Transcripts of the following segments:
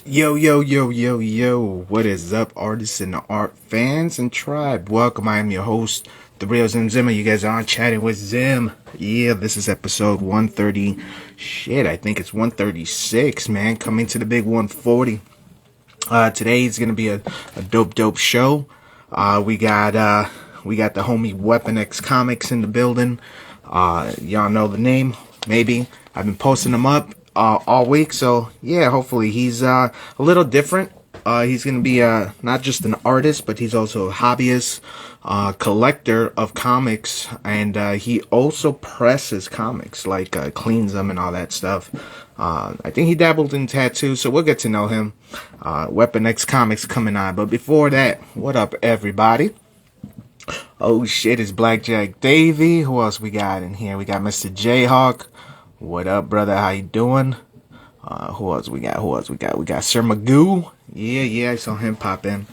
Yo, yo, yo, yo, yo, what is up, artists and art fans and tribe? Welcome, I am your host, The Real Zim Zimmer. You guys are on chatting with Zim. Yeah, this is episode 130. Shit, I think it's 136, man. Coming to the big 140. Today is gonna be a dope show. We got the homie Weapon X Comics in the building. Y'all know the name, maybe. I've been posting them up all week, so yeah, hopefully he's a little different. He's gonna be not just an artist, but he's also a hobbyist, collector of comics, and he also presses comics, like cleans them and all that stuff. I think he dabbled in tattoos, so we'll get to know him. Weapon X Comics coming on, but before that, what up, everybody? Oh shit, it's Blackjack Davy. Who else we got in here? We got Mr. Jayhawk. What up, brother? How you doing? Who else we got? We got Sir Magoo. Yeah, I saw him pop in.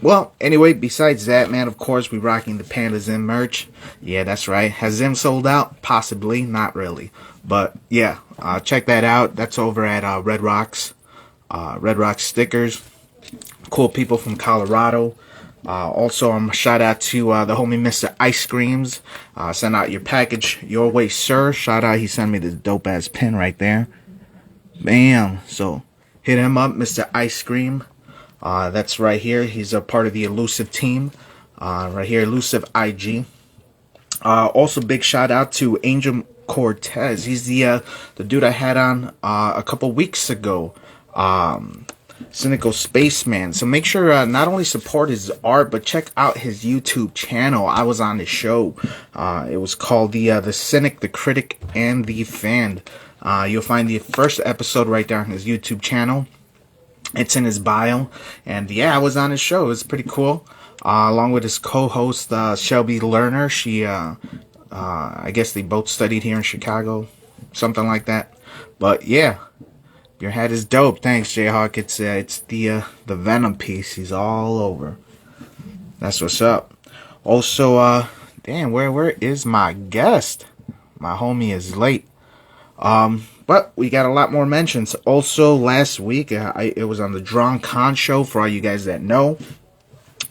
Well, anyway, besides that, man, of course, we rocking the Panda Zim merch. Yeah, that's right. Has Zim sold out? Possibly, not really. But yeah, check that out. That's over at Red Rocks. Red Rocks stickers. Cool people from Colorado. Also, shout out to the homie Mr. Ice Creams. Send out your package your way, sir. Shout out, he sent me this dope ass pin right there. Bam. So hit him up, Mr. Ice Cream. That's right here. He's a part of the Elusive team. Right here, Elusive IG. Also, big shout out to Angel Cortez. He's the dude I had on a couple weeks ago. Cynical Spaceman. So make sure not only support his art, but check out his YouTube channel. I was on the show. It was called the Cynic, the Critic, and the Fan. You'll find the first episode right there on his YouTube channel. It's in his bio. And yeah, I was on his show. It was pretty cool. Along with his co-host Shelby Lerner. She I guess they both studied here in Chicago, something like that. But yeah, your hat is dope. Thanks, Jayhawk. It's the Venom piece. He's all over. That's what's up. Also, damn, where is my guest? My homie is late. But we got a lot more mentions. Also, last week it was on the Drawn Con show. For all you guys that know,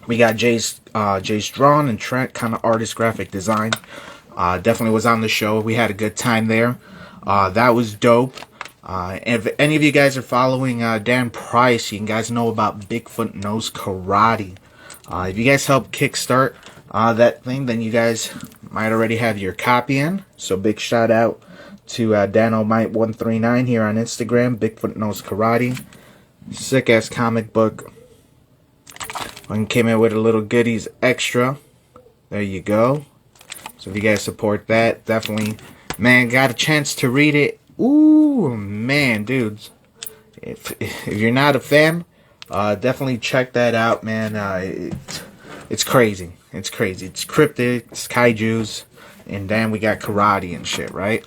we got Jay's Drawn and Trent, kind of artist graphic design. Definitely was on the show. We had a good time there. That was dope. If any of you guys are following Dan Price, you guys know about Bigfoot Knows Karate. If you guys help kickstart that thing, then you guys might already have your copy in. So big shout out to DanoMite139 here on Instagram. Bigfoot Knows Karate. Sick ass comic book. One came in with a little goodies extra. There you go. So if you guys support that, definitely, man, got a chance to read it. Ooh, man, dudes. If you're not a fan, definitely check that out, man. It's crazy. It's crazy. It's cryptic, it's kaijus, and then we got karate and shit, right?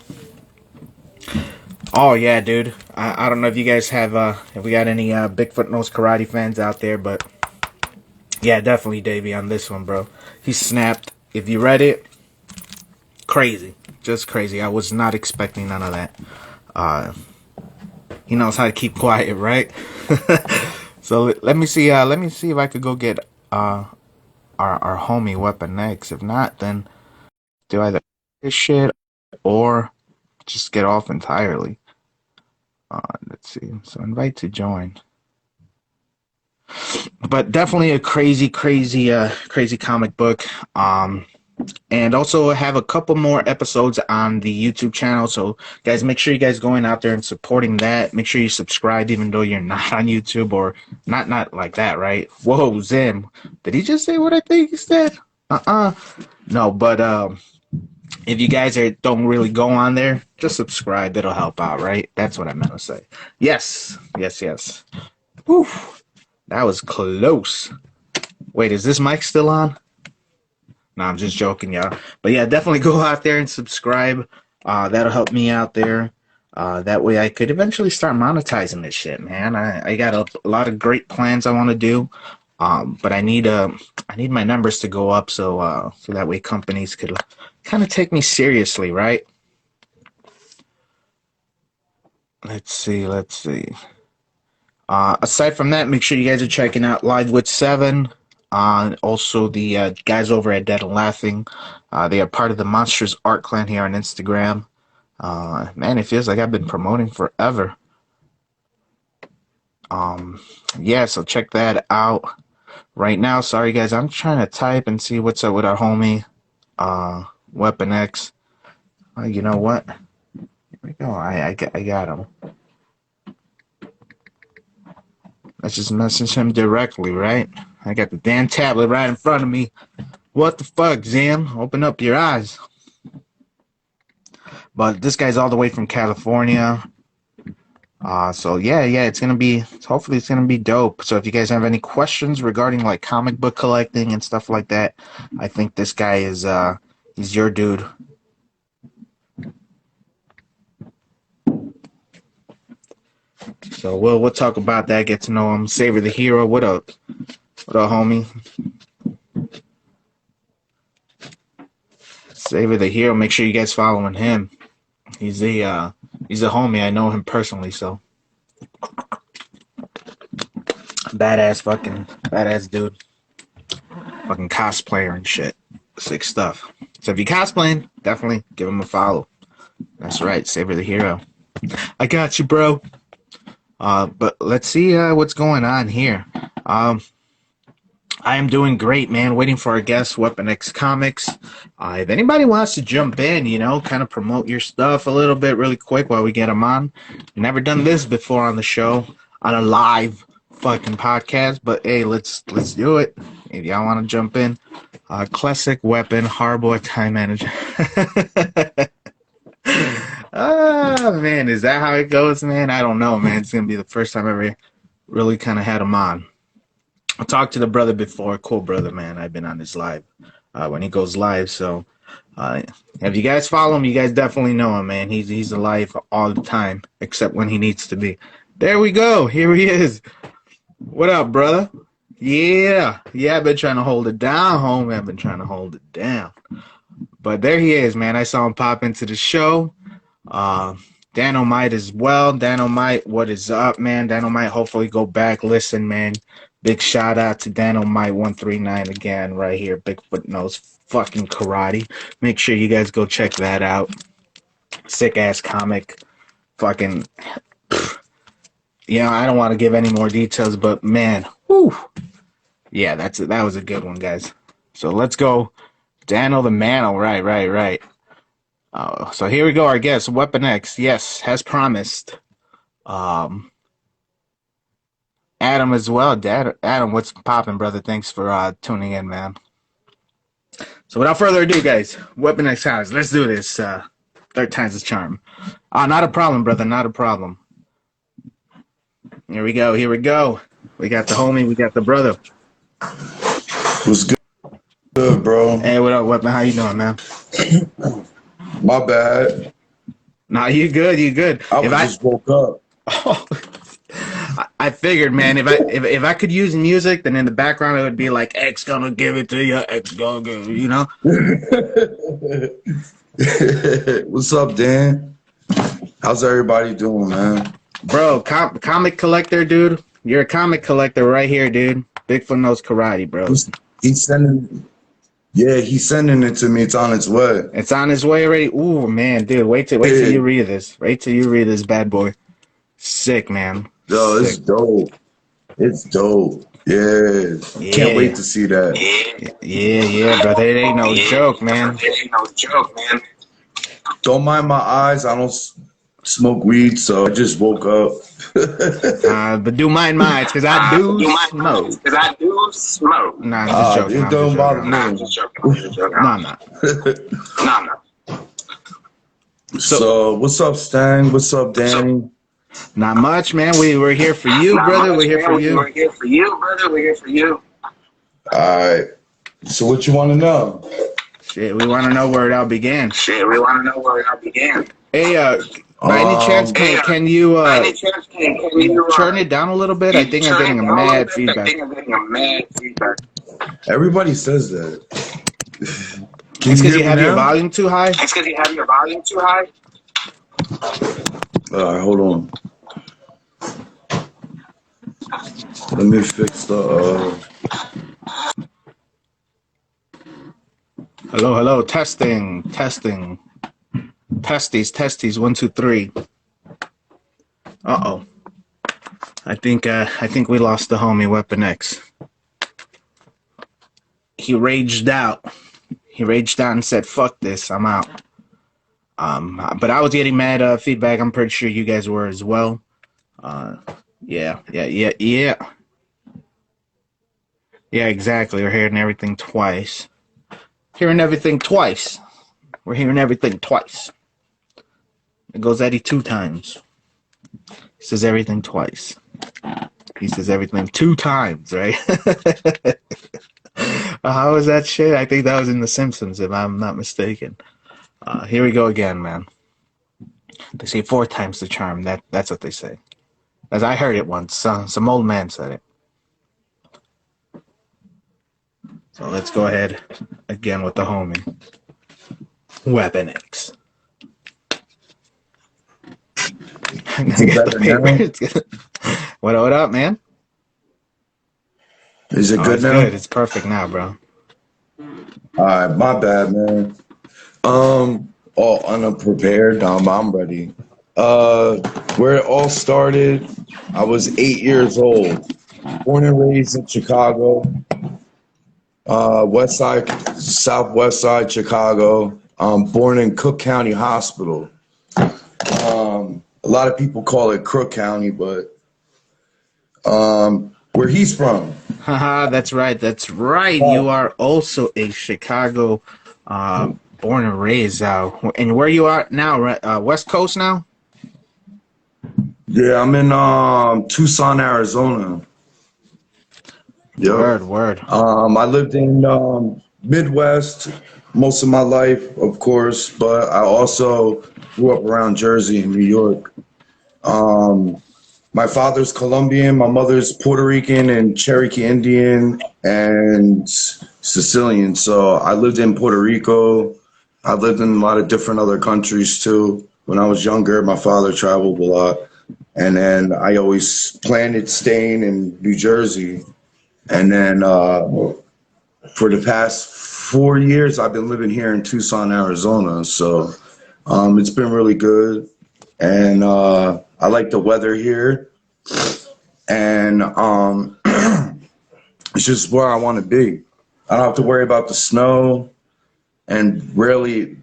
Oh, yeah, dude. I don't know if you guys have, if we got any Bigfoot Knows Karate fans out there, but yeah, definitely Davey on this one, bro. He snapped. If you read it, crazy. Just crazy. I was not expecting none of that. He knows how to keep quiet, right? So let me see if I could go get our homie Weapon X. If not, then do either this shit or just get off entirely. Let's see. So invite to join. But definitely a crazy comic book. And also have a couple more episodes on the YouTube channel. So guys, make sure you guys going out there and supporting that. Make sure you subscribe even though you're not on YouTube, or not like that, right? Whoa, Zim. Did he just say what I think he said? No, but if you guys don't really go on there, just subscribe. It'll help out, right? That's what I meant to say. Yes. Whew. That was close. Wait, is this mic still on? No, I'm just joking, y'all. But yeah, definitely go out there and subscribe. That'll help me out there. That way I could eventually start monetizing this shit, man. I got a lot of great plans I want to do. But I need my numbers to go up so that way companies could kind of take me seriously, right? Let's see. Aside from that, make sure you guys are checking out Live with Seven. Also, the guys over at Dead and Laughing. They are part of the Monsters Art Clan here on Instagram. Man, it feels like I've been promoting forever. Yeah, so check that out. Right now, sorry guys, I'm trying to type and see what's up with our homie, Weapon X. You know what? Here we go. I got him. Let's just message him directly, right? I got the damn tablet right in front of me. What the fuck, Zam? Open up your eyes. But this guy's all the way from California. So yeah, it's gonna be, hopefully it's gonna be dope. So if you guys have any questions regarding like comic book collecting and stuff like that, I think this guy is he's your dude. So we'll talk about that, get to know him. Savor the Hero, what up? What up, homie? Savor the Hero, make sure you guys following him. He's a homie. I know him personally, so badass dude. Fucking cosplayer and shit. Sick stuff. So if you're cosplaying, definitely give him a follow. That's right, Savor the Hero. I got you, bro. But let's see what's going on here. I am doing great, man. Waiting for our guest, Weapon X Comics. If anybody wants to jump in, kind of promote your stuff a little bit really quick while we get them on. Never done this before on the show, on a live fucking podcast, but hey, let's do it. If y'all want to jump in, Classic Weapon, Hardboy Time Manager. Man, is that how it goes, man? I don't know, man. It's gonna be the first time I ever really kind of had him on. I talked to the brother before. Cool brother, man. I've been on his live when he goes live. So if you guys follow him, you guys definitely know him, man. He's alive all the time, except when he needs to be. There we go. Here he is. What up, brother? Yeah. I've been trying to hold it down, homie. I've been trying to hold it down. But there he is, man. I saw him pop into the show. Danomite as well. Danomite, what is up, man? Danomite, hopefully go back, listen, man. Big shout out to Danomite139 again, right here. Bigfoot knows fucking karate. Make sure you guys go check that out. Sick ass comic. Fucking, I don't want to give any more details, but man, whew. Yeah, that was a good one, guys. So let's go. Dano the Mano, right. So here we go, our guest, Weapon X, yes, as promised. Adam as well. Adam, what's poppin', brother? Thanks for tuning in, man. So without further ado, guys, Weapon X House, let's do this. Third time's the charm. Not a problem, brother, not a problem. Here we go. We got the homie, we got the brother. What's good, bro? Hey, what up, Weapon? How you doing, man? My bad. Nah, you good. I just woke up. I figured, man, if I could use music, then in the background it would be like X gonna give it to you, X gonna give it, What's up, Dan? How's everybody doing, man? Bro, comic collector, dude. You're a comic collector right here, dude. Bigfoot knows karate, bro. He's sending it to me. It's on its way. It's on its way already. Ooh, man, dude. Wait till you read this. Wait till you read this bad boy. Sick, man. Yo, it's dope. It's dope. Yeah. Can't wait to see that. Yeah, brother. It ain't no joke, man. Don't mind my eyes. I don't smoke weed, so I just woke up. But do mind mine, because I do smoke. Nah, I'm just joking. It don't bother me. Nah. So, what's up, Stan? What's up, Danny? Not much, man. We're here for you, brother. We're here for you. All right. So what you want to know? Shit, we want to know where it all began. Hey, by any chance, can you turn it down a little bit? I think I'm getting a mad feedback. Everybody says that. It's because you have your volume too high? All right, hold on. Let me fix the. Hello, hello. Testing, testing. Testies. 1, 2, 3. Uh-oh. I think we lost the homie Weapon X. He raged out. He raged out and said, "Fuck this, I'm out." But I was getting mad feedback. I'm pretty sure you guys were as well. Yeah. Yeah, exactly. We're hearing everything twice. Hearing everything twice. We're hearing everything twice. It goes Eddie 2 times. He says everything twice. He says everything 2 times, right? How was that shit? I think that was in The Simpsons, if I'm not mistaken. Here we go again, man. They say 4 times the charm. That's what they say. As I heard it once. Some old man said it. So let's go ahead again with the homie. Weapon X. Is it better now? What up, man? Is it good it's now? Good. It's perfect now, bro. All right, my bad, man. All unprepared. I'm ready. Where it all started, I was 8 years old, born and raised in Chicago, West Side, Southwest Side, Chicago. Born in Cook County Hospital. A lot of people call it Crook County, but where he's from. Haha, that's right. You are also a Chicago born and raised. And where you are now? West Coast now? Yeah, I'm in Tucson, Arizona. Yep. Word. I lived in Midwest most of my life, of course, but I also grew up around Jersey and New York. My father's Colombian, my mother's Puerto Rican and Cherokee Indian and Sicilian. So I lived in Puerto Rico. I lived in a lot of different other countries too. When I was younger, my father traveled a lot. And then I always planned staying in New Jersey. And then for the past 4 years, I've been living here in Tucson, Arizona. So it's been really good. And I like the weather here. And it's just where I want to be. I don't have to worry about the snow and rarely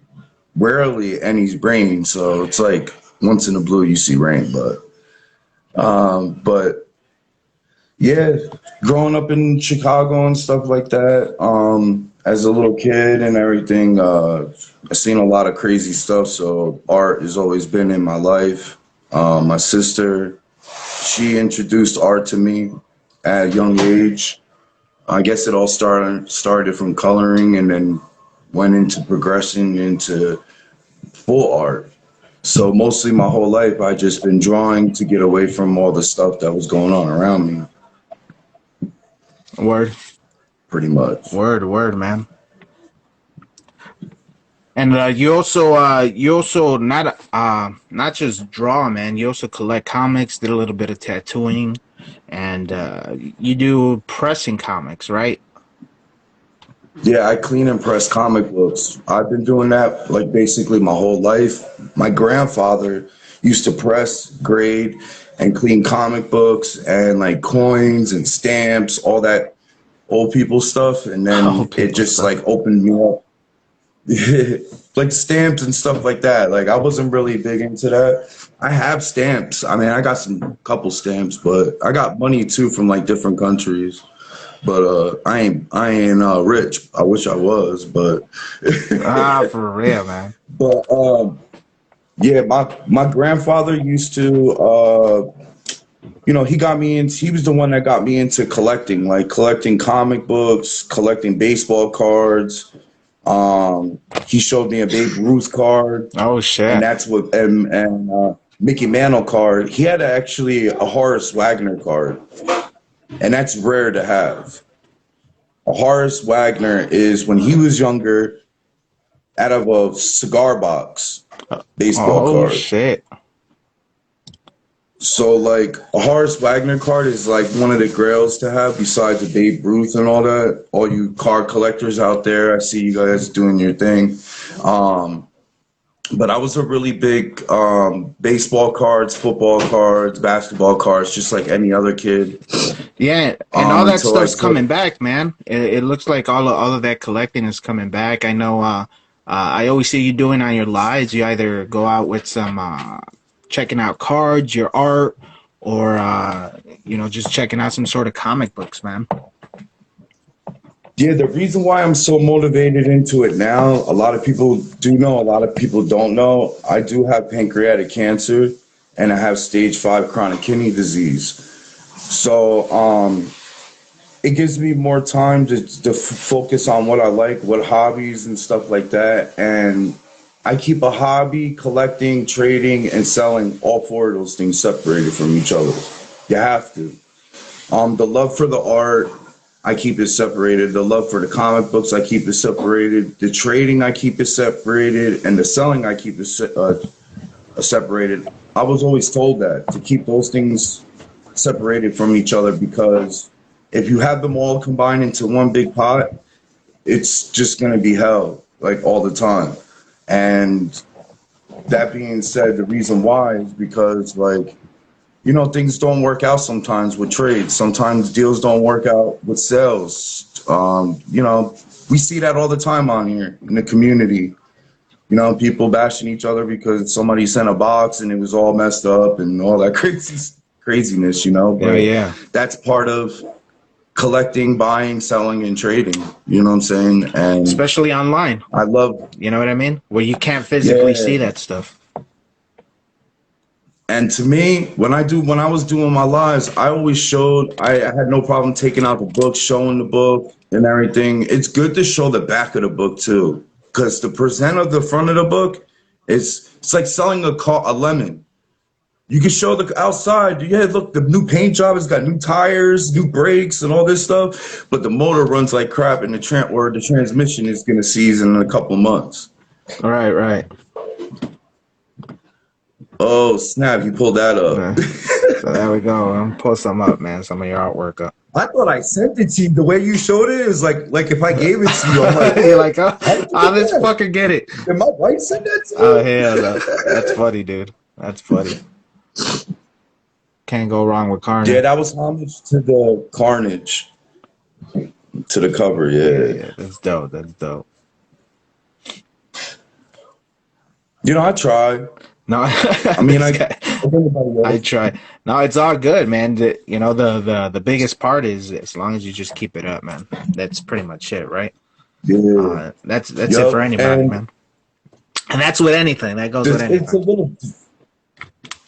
any rain. So it's like once in a blue you see rain. But yeah, growing up in Chicago and stuff like that, as a little kid and everything, I've seen a lot of crazy stuff. So art has always been in my life. My sister, she introduced art to me at a young age. I guess it all started from coloring and then went into progression into full art. So mostly my whole life, I just been drawing to get away from all the stuff that was going on around me. Word. Pretty much. Word, man. And you also not just draw, man. You also collect comics, did a little bit of tattooing, and you do pressing comics, right? Yeah, I clean and press comic books. I've been doing that like basically my whole life. My grandfather used to press, grade, and clean comic books and like coins and stamps, all that old people stuff. And then it just like opened me up. Like stamps and stuff like that. Like I wasn't really big into that. I have stamps. I mean, I got some couple stamps, but I got money too from like different countries. But I ain't rich. I wish I was, but For real, man. But yeah, my grandfather used to he was the one that got me into collecting comic books, collecting baseball cards. He showed me a Babe Ruth card. Oh shit! And that's what and Mickey Mantle card. He had actually a Horace Wagner card, and that's rare to have. A Horace Wagner is when he was younger, out of a cigar box baseball card. Oh shit! So like a Horace Wagner card is like one of the grails to have besides the Babe Ruth and all that. All you card collectors out there, I see you guys doing your thing. Um, but I was a really big baseball cards, football cards, basketball cards, just like any other kid. Yeah, and all that Until I stuff's coming put back, man. It looks like all of that collecting is coming back. I know. I always see you doing on your lives. You either go out with some checking out cards, your art, or just checking out some sort of comic books, man. Yeah, the reason why I'm so motivated into it now, a lot of people do know, a lot of people don't know. I do have pancreatic cancer and I have stage 5 chronic kidney disease. So, it gives me more time to focus on what I like, what hobbies and stuff like that. And I keep a hobby, collecting, trading, and selling, all 4 of those things separated from each other. You have to. The love for the art, I keep it separated. The love for the comic books, I keep it separated. The trading, I keep it separated. And the selling, I keep it separated. I was always told that, to keep those things separated from each other, because if you have them all combined into one big pot, it's just going to be hell, like all the time. And that being said, the reason why is because, like, things don't work out sometimes with trades. Sometimes deals don't work out with sales. We see that all the time on here in the community. People bashing each other because somebody sent a box and it was all messed up and all that craziness, But Yeah. that's part of collecting, buying, selling, and trading. You know what I'm saying? And Especially online. I love, You know what I mean? Where you can't physically yeah. see that stuff. And to me, when I was doing my lives, I always showed, I had no problem taking out the book, showing the book and everything. It's good to show the back of the book too, because the present of the front of the book, it's like selling a lemon. You can show the outside. Yeah, look, the new paint job has got new tires, new brakes, and all this stuff. But the motor runs like crap, and the transmission is gonna seize in a couple months. Right. Oh snap! You pulled that up. Yeah. So there we go. I'm pull some up, man. Some of your artwork up. I thought I sent it to you. The way you showed it is like if I gave it to you, I'm like, You're like, oh, how did you I'll get just that? fucking get it. Did my wife send that to you? Oh hell no. That's funny, dude. That's funny. Can't go wrong with Carnage. Yeah, that was homage to the Carnage, to the cover. Yeah, that's dope. That's dope. I tried. No, I mean, I try. No, it's all good, man. The biggest part is as long as you just keep it up, man. That's pretty much it, right? Yeah. That's it for anybody, and man. And that's with anything. That goes with anything.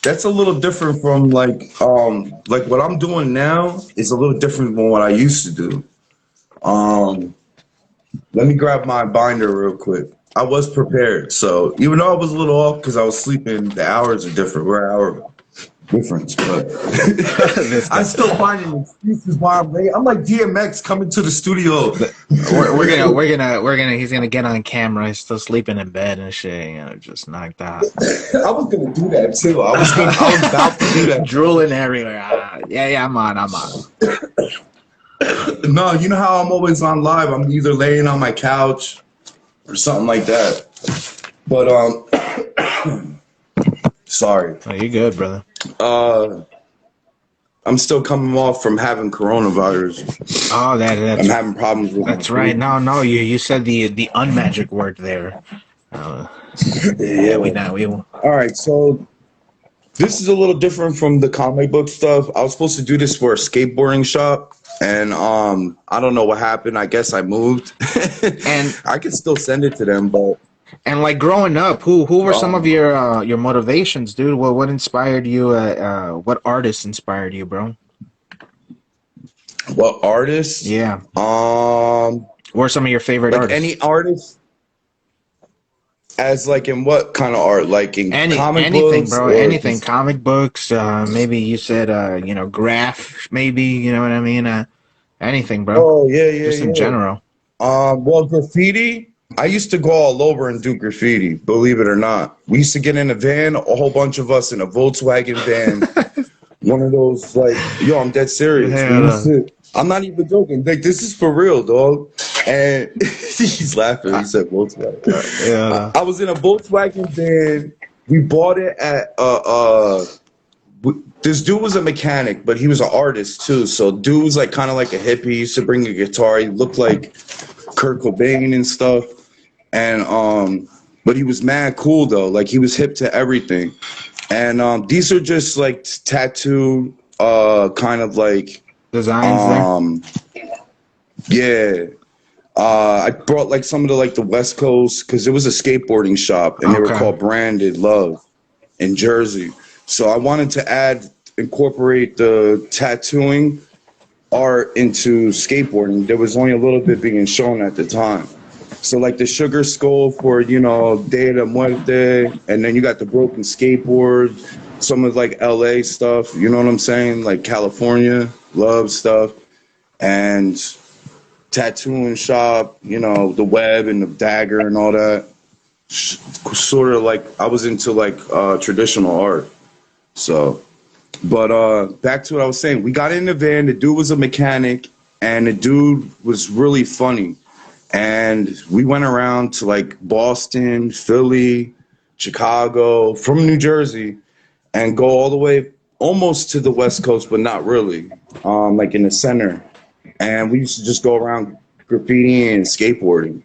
That's a little different from like what I'm doing now is a little different from what I used to do. Let me grab my binder real quick. I was prepared, so even though I was a little off because I was sleeping, the hours are different. We're an hour difference, but I still finding excuses why I'm late. I'm like DMX coming to the studio. We're gonna. He's gonna get on camera. He's still sleeping in bed and shit. Just knocked out. I was gonna do that too. I was about to do that. Drooling everywhere. Yeah. I'm on. No, you know how I'm always on live. I'm either laying on my couch or something like that. But sorry. Oh, you good, brother? I'm still coming off from having coronavirus. Oh, that's I'm having problems with that's right. No, you said the unmagic word there. Yeah, we. All right, so this is a little different from the comic book stuff. I was supposed to do this for a skateboarding shop, and I don't know what happened. I guess I moved, and I could still send it to them, but. And like growing up, who were some of your motivations, dude? What inspired you? What artists inspired you, bro? What artists? Yeah. What are some of your favorite artists? Any artist? As like in what kind of art? Like in comic anything, books, bro. Anything. Comic books. Maybe you said graph. Maybe you know what I mean. Anything, bro. Oh yeah. Just in general. Well, graffiti. I used to go all over and do graffiti, believe it or not. We used to get in a van, a whole bunch of us in a Volkswagen van, One of those like, yo, I'm dead serious. We used Yeah. to. I'm not even joking. Like this is for real, dog. And he's laughing. He said Volkswagen. Yeah. I was in a Volkswagen van. We bought it at this dude was a mechanic, but he was an artist too. So dude was like kind of like a hippie. He used to bring a guitar. He looked like Kurt Cobain and stuff. And but he was mad cool though. Like he was hip to everything. And these are just like tattoo kind of like Designs there. yeah. I brought like some of the like the West Coast because it was a skateboarding shop and they were Okay. called Branded Love in Jersey. So I wanted to incorporate the tattooing art into skateboarding. There was only a little bit being shown at the time. So like the sugar skull for, you know, Day de Muerte, and then you got the broken skateboard, some of like LA stuff, you know what I'm saying? Like California, love stuff, and tattooing shop, you know, the web and the dagger and all that. Sort of like I was into like traditional art. So, but back to what I was saying. We got in the van. The dude was a mechanic, and the dude was really funny. And we went around to like Boston, Philly, Chicago, from New Jersey, and go all the way almost to the West Coast, but not really, like in the center. And we used to just go around graffitiing and skateboarding.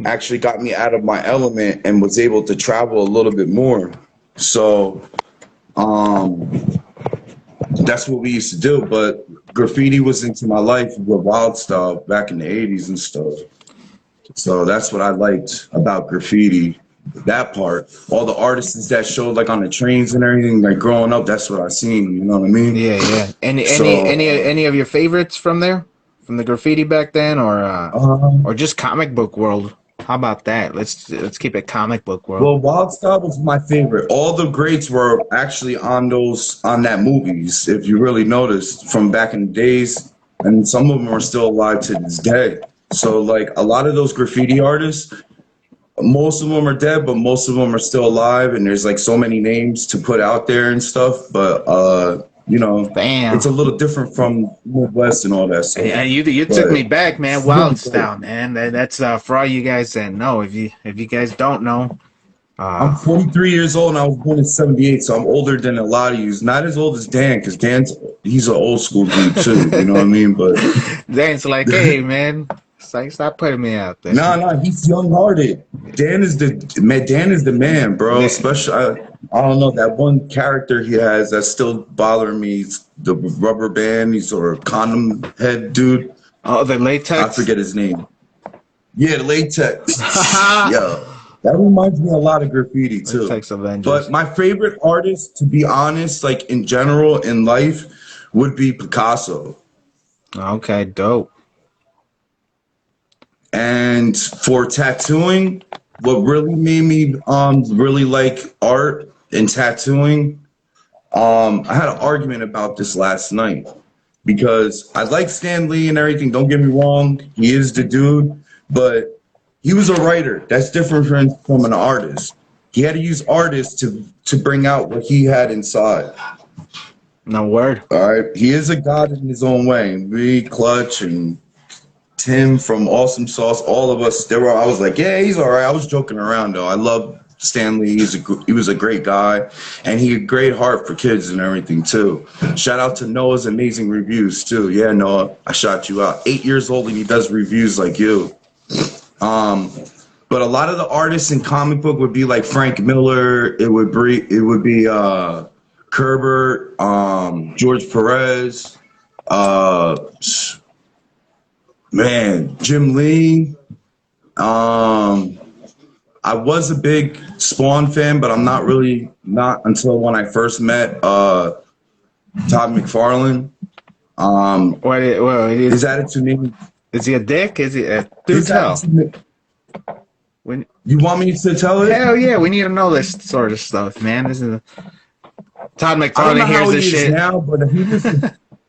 Actually got me out of my element and was able to travel a little bit more. So that's what we used to do. But graffiti was into my life with Wild Style back in the 80s and stuff. So that's what I liked about graffiti, that part. All the artists that showed like on the trains and everything, like growing up, that's what I seen, you know what I mean? Yeah. So, Any of your favorites from there? From the graffiti back then, or just comic book world? How about that? Let's keep it comic book world. well, Wild Style was my favorite. All the greats were actually on that movies, if you really noticed, from back in the days, and some of them are still alive to this day. So like a lot of those graffiti artists, most of them are dead, but most of them are still alive, and there's like so many names to put out there and stuff. But you know, Damn. it's a little different from Midwest and all that stuff. Yeah, you But took me back, man. it's Wild really Style, man. That's for all you guys that know. If you guys don't know, I'm 43 years old and I was born in 78, so I'm older than a lot of you. Not as old as Dan, because he's an old school dude too, you know what I mean? But Dan's like, hey, man, it's like, stop putting me out there. no, he's young-hearted. Dan is the man, bro. Especially, I don't know, that one character he has that's still bothering me. The rubber band, he's or condom head dude. Oh, the latex. I forget his name. Yeah, the latex. Yo, that reminds me a lot of graffiti too. Latex Avengers. But my favorite artist, to be honest, like in general in life, would be Picasso. Okay, dope. And for tattooing, what really made me really like art and tattooing, I had an argument about this last night because I like Stan Lee and everything. Don't get me wrong, he is the dude, but he was a writer. That's different from an artist. He had to use artists to bring out what he had inside. No word. All right, he is a god in his own way. Me, Clutch, and Tim from Awesome Sauce, all of us. I was like, yeah, he's all right. I was joking around though. I love Stan Lee. He was a great guy, and he had a great heart for kids and everything too. Shout out to Noah's amazing reviews too. Yeah, Noah, I shout you out. 8 years old and he does reviews like you. But a lot of the artists in comic book would be like Frank Miller. It would be Kerber, George Perez, Jim Lee. I was a big Spawn fan, but I'm not until when I first met Todd McFarlane. His attitude made me. Is he a dick? Is he a do tell? When You want me to tell it? hell yeah, we need to know this sort of stuff, man. This is Todd I don't McFarlane know how hears he this is shit. now, but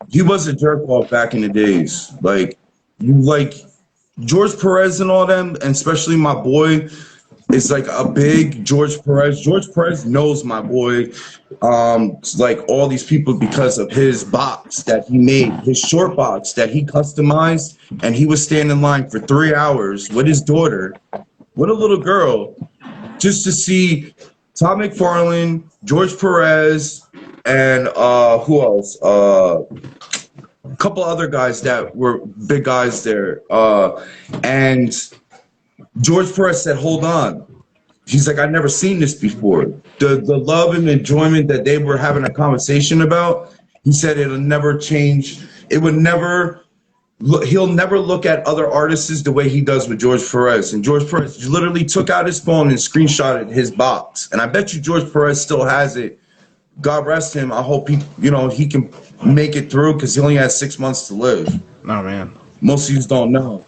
he was a jerk off back in the days. Like George Perez and all them, and especially my boy. is like a big George Perez. George Perez knows my boy, like all these people because of his box that he made, his short box that he customized, and he was standing in line for 3 hours with his daughter, with a little girl, just to see Todd McFarlane, George Perez, and who else? A couple other guys that were big guys there. And George Perez said, "Hold on." He's like, "I've never seen this before." The love and enjoyment that they were having a conversation about, he said it'll never change. It would never. He'll never look at other artists the way he does with George Perez. And George Perez literally took out his phone and screenshotted his box. And I bet you George Perez still has it. God rest him. I hope he can make it through because he only has 6 months to live. Oh, man. Most of you don't know.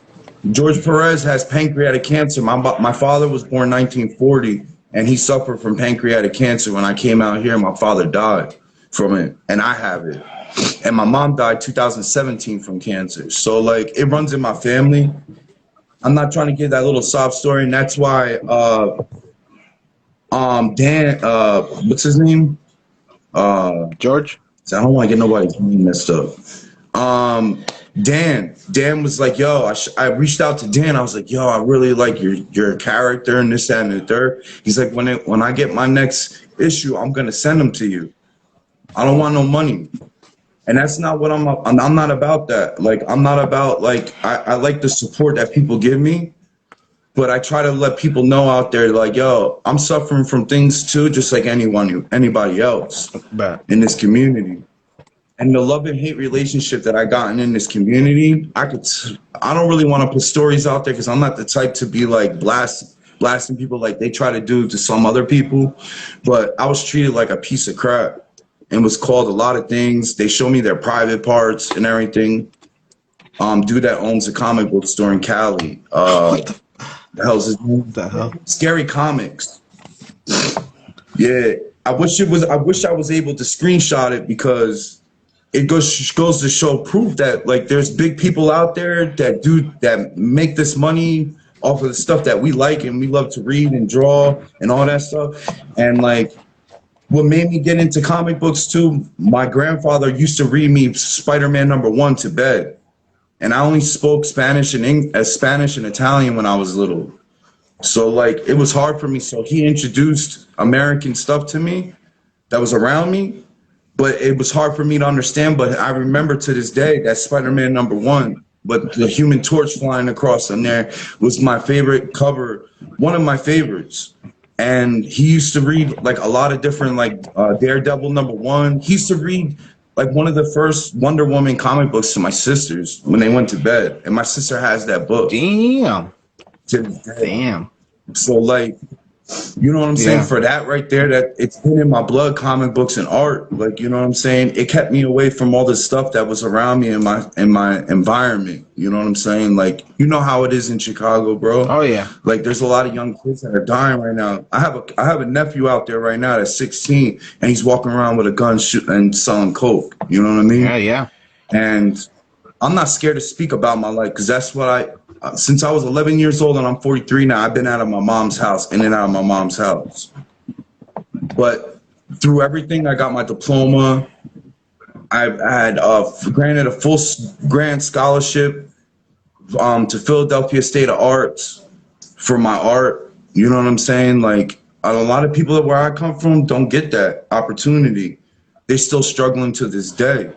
George Perez has pancreatic cancer. My father was born 1940, and he suffered from pancreatic cancer. When I came out here, my father died from it, and I have it. And my mom died 2017 from cancer. So, like, it runs in my family. I'm not trying to give that little sob story, and that's why Dan, what's his name? George? I don't want to get nobody's name messed up. Dan was like, yo, I reached out to Dan. I was like, yo, I really like your character and this, that, and the third. He's like, when I get my next issue, I'm going to send them to you. I don't want no money. And that's not what I'm not about that. Like, I'm not about, like, I like the support that people give me, but I try to let people know out there, like, yo, I'm suffering from things too, just like anybody else in this community. And the love and hate relationship that I gotten in this community, I don't really want to put stories out there because I'm not the type to be like blasting people like they try to do to some other people. But I was treated like a piece of crap and was called a lot of things. They show me their private parts and everything. Dude that owns a comic book store in Cali. The hell's his name? The hell? Scary Comics. Yeah, I wish I was able to screenshot it because it goes to show proof that, like, there's big people out there that make this money off of the stuff that we like and we love to read and draw and all that stuff. And like, what made me get into comic books too, my grandfather used to read me Spider-Man #1 to bed. And I only spoke Spanish and Italian when I was little. So like, it was hard for me. So he introduced American stuff to me that was around me, but it was hard for me to understand. But I remember to this day that Spider-Man #1, but the Human Torch flying across in there was my favorite cover, one of my favorites. And he used to read like a lot of different, like Daredevil #1. He used to read like one of the first Wonder Woman comic books to my sisters when they went to bed. And my sister has that book. Damn. Damn. So like, you know what I'm saying? For that right there, that it's been in my blood, comic books and art. Like, you know what I'm saying? It kept me away from all the stuff that was around me in my environment. You know what I'm saying? Like, you know how it is in Chicago, bro. Oh yeah. Like, there's a lot of young kids that are dying right now. I have a nephew out there right now that's 16, and he's walking around with a gun and selling coke. You know what I mean? Yeah, yeah. And I'm not scared to speak about my life because that's what since I was 11 years old and I'm 43 now, I've been out of my mom's house, in and out of my mom's house. But through everything, I got my diploma. I had granted a full grant scholarship to Philadelphia State of Arts for my art. You know what I'm saying? Like, a lot of people where I come from don't get that opportunity. They're still struggling to this day.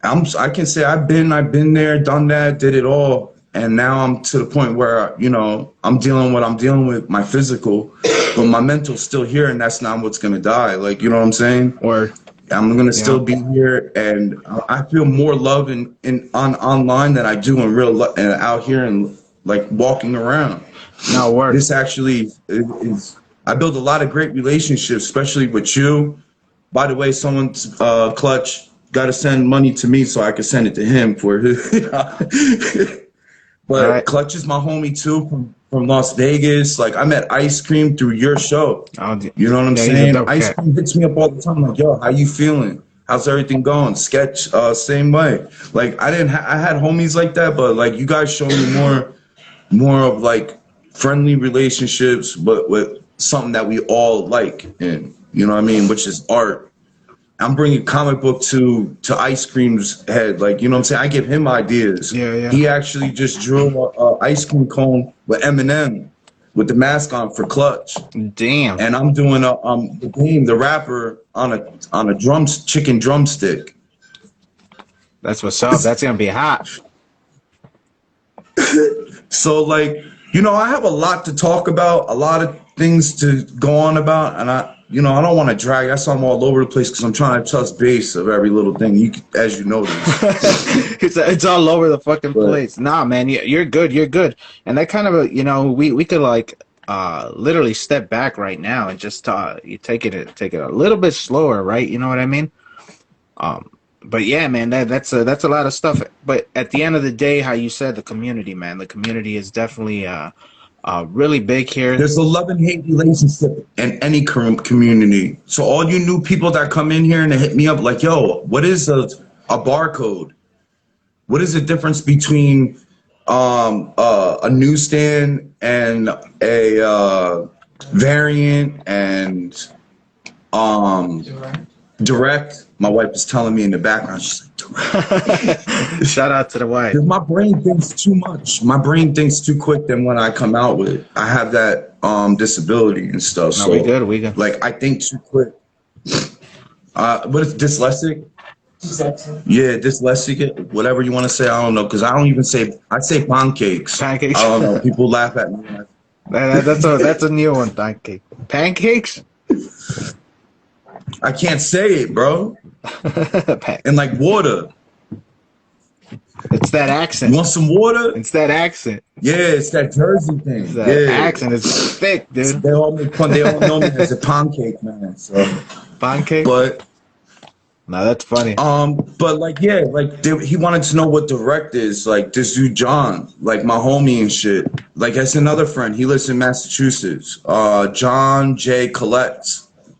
I can say I've been there, done that, did it all. And now I'm to the point where, you know, I'm dealing with my physical, but my mental's still here, and that's not what's going to die. Like, you know what I'm saying? Or I'm going to still be here, and I feel more love online than I do in real life and out here and, like, walking around. No work. This actually is, I build a lot of great relationships, especially with you. By the way, someone's Clutch got to send money to me so I can send it to him for his. But right. Clutch is my homie too from Las Vegas. Like, I met Ice Cream through your show. You know what I'm saying? Ice Cream hits me up all the time. Like, yo, how you feeling? How's everything going? Sketch, same way. Like, I had homies like that, but like, you guys show me more of like friendly relationships, but with something that we all like, and you know what I mean, which is art. I'm bringing comic book to Ice Cream's head, like, you know what I'm saying. I give him ideas. Yeah, yeah. He actually just drew a ice cream cone with Eminem with the mask on for Clutch. Damn. And I'm doing the rapper on a chicken drumstick. That's what's up. That's gonna be hot. So, like, you know, I have a lot to talk about, a lot of things to go on about, and I don't want to drag. That's why I'm all over the place, because I'm trying to touch base of every little thing. As you notice, it's all over the fucking place. Nah, man, you're good. You're good. And that kind of, we could like literally step back right now and just you take it a little bit slower, right? You know what I mean? But yeah, man, that's a lot of stuff. But at the end of the day, how you said, the community, man, the community is definitely really big here. There's a love and hate relationship in any community. So all you new people that come in here and they hit me up like, yo, what is a barcode? What is the difference between a newsstand and a variant and direct? My wife is telling me in the background, she's like, direct. Shout out to the wife. My brain thinks too much. My brain thinks too quick than what I come out with. I have that disability and stuff. No, so we good. Like, I think too quick. What is dyslexic? Yeah, dyslexic, whatever you want to say. I don't know, because I don't even say, I say pancakes. Pancakes. I don't know. People laugh at me. That's a new one. Pancake. Pancakes. I can't say it, bro. And like water. It's that accent. You want some water? It's that accent. Yeah, it's that Jersey thing. It's that accent. It's thick, dude. They all make fun. They all know me as a pancake man. So. Pancake. But. No, that's funny. But like, yeah, like he wanted to know what direct is. Like this dude John, like my homie and shit. Like that's another friend. He lives in Massachusetts. John J. Collette.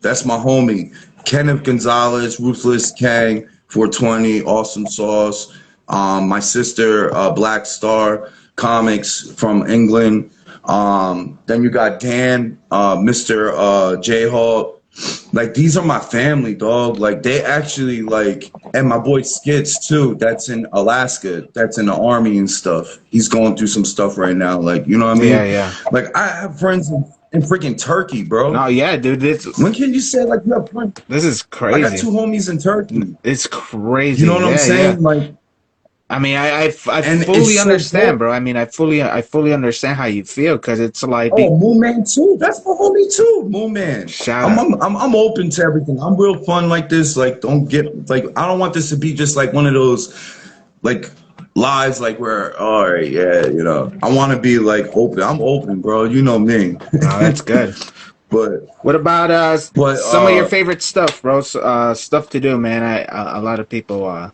That's my homie. Kenneth Gonzalez, Ruthless Kang, 420, Awesome Sauce. My sister, Black Star Comics from England. Then you got Dan, Mr. J-Hawk. Like, these are my family, dog. Like, they actually, like, and my boy Skits, too. That's in Alaska. That's in the Army and stuff. He's going through some stuff right now. Like, you know what I mean? Yeah, yeah. Like, I have friends in freaking Turkey, bro. No, yeah, dude. When can you say, like, you have friends? This is crazy. I got 2 homies in Turkey. It's crazy. You know what I'm saying? Yeah. Like, I mean, I fully understand, bro. I mean, I fully understand how you feel, because it's like. Oh, Moon Man too. That's my homie too. Moon Man. I'm open to everything. I'm real fun like this. Like, don't get like, I don't want this to be just like one of those like lives like where, all right, yeah, you know. I want to be like open. I'm open, bro. You know me. Oh, that's good. But what about some of your favorite stuff, bro? Stuff to do, man. A lot of people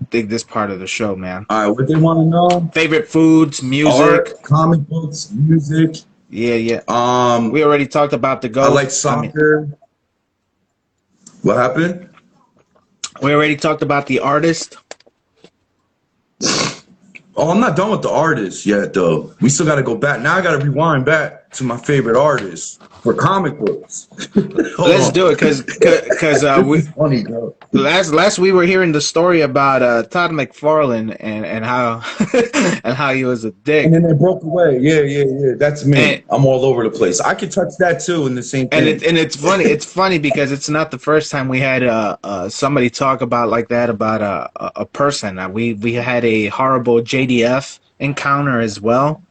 dig this part of the show, man. All right, what they want to know? Favorite foods, music, art, comic books, music. Yeah, yeah. We already talked about the ghost. I like soccer. What happened? We already talked about the artist. Oh, I'm not done with the artist yet, though. We still got to go back. Now I got to rewind back to my favorite artist for comic books. Let's do it, because we funny, bro. Last we were hearing the story about Todd McFarlane and how and how he was a dick. And then they broke away. Yeah. That's me. I'm all over the place. I could touch that too in the same thing. And it's funny. It's funny because it's not the first time we had somebody talk about like that about a person. We had a horrible JDF encounter as well.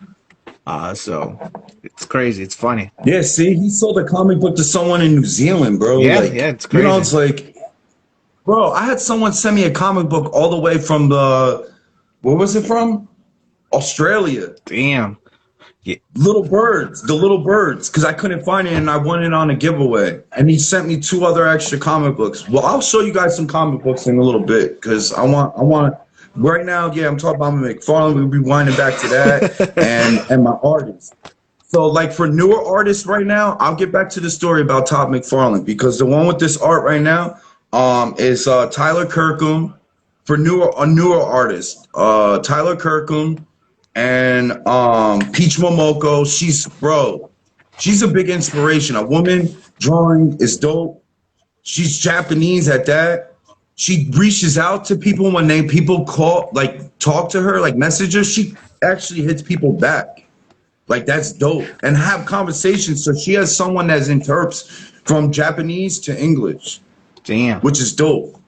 So it's crazy. It's funny. Yeah, see, he sold a comic book to someone in New Zealand, bro. Yeah, like, yeah, it's crazy. You know, it's like, bro, I had someone send me a comic book all the way from where was it from? Australia. Damn. Yeah. The Little Birds, because I couldn't find it and I won it on a giveaway. And he sent me 2 other extra comic books. Well, I'll show you guys some comic books in a little bit, because I want. Right now, yeah, I'm talking about McFarlane. We'll be winding back to that and my artists. So, like, for newer artists right now, I'll get back to the story about Todd McFarlane, because the one with this art right now is Tyler Kirkham. For a newer artist, Tyler Kirkham, and Peach Momoko. She's a big inspiration. A woman drawing is dope. She's Japanese at that. She reaches out to people when people call, like talk to her, like message her. She actually hits people back. Like that's dope. And have conversations. So she has someone that interprets from Japanese to English. Damn. Which is dope.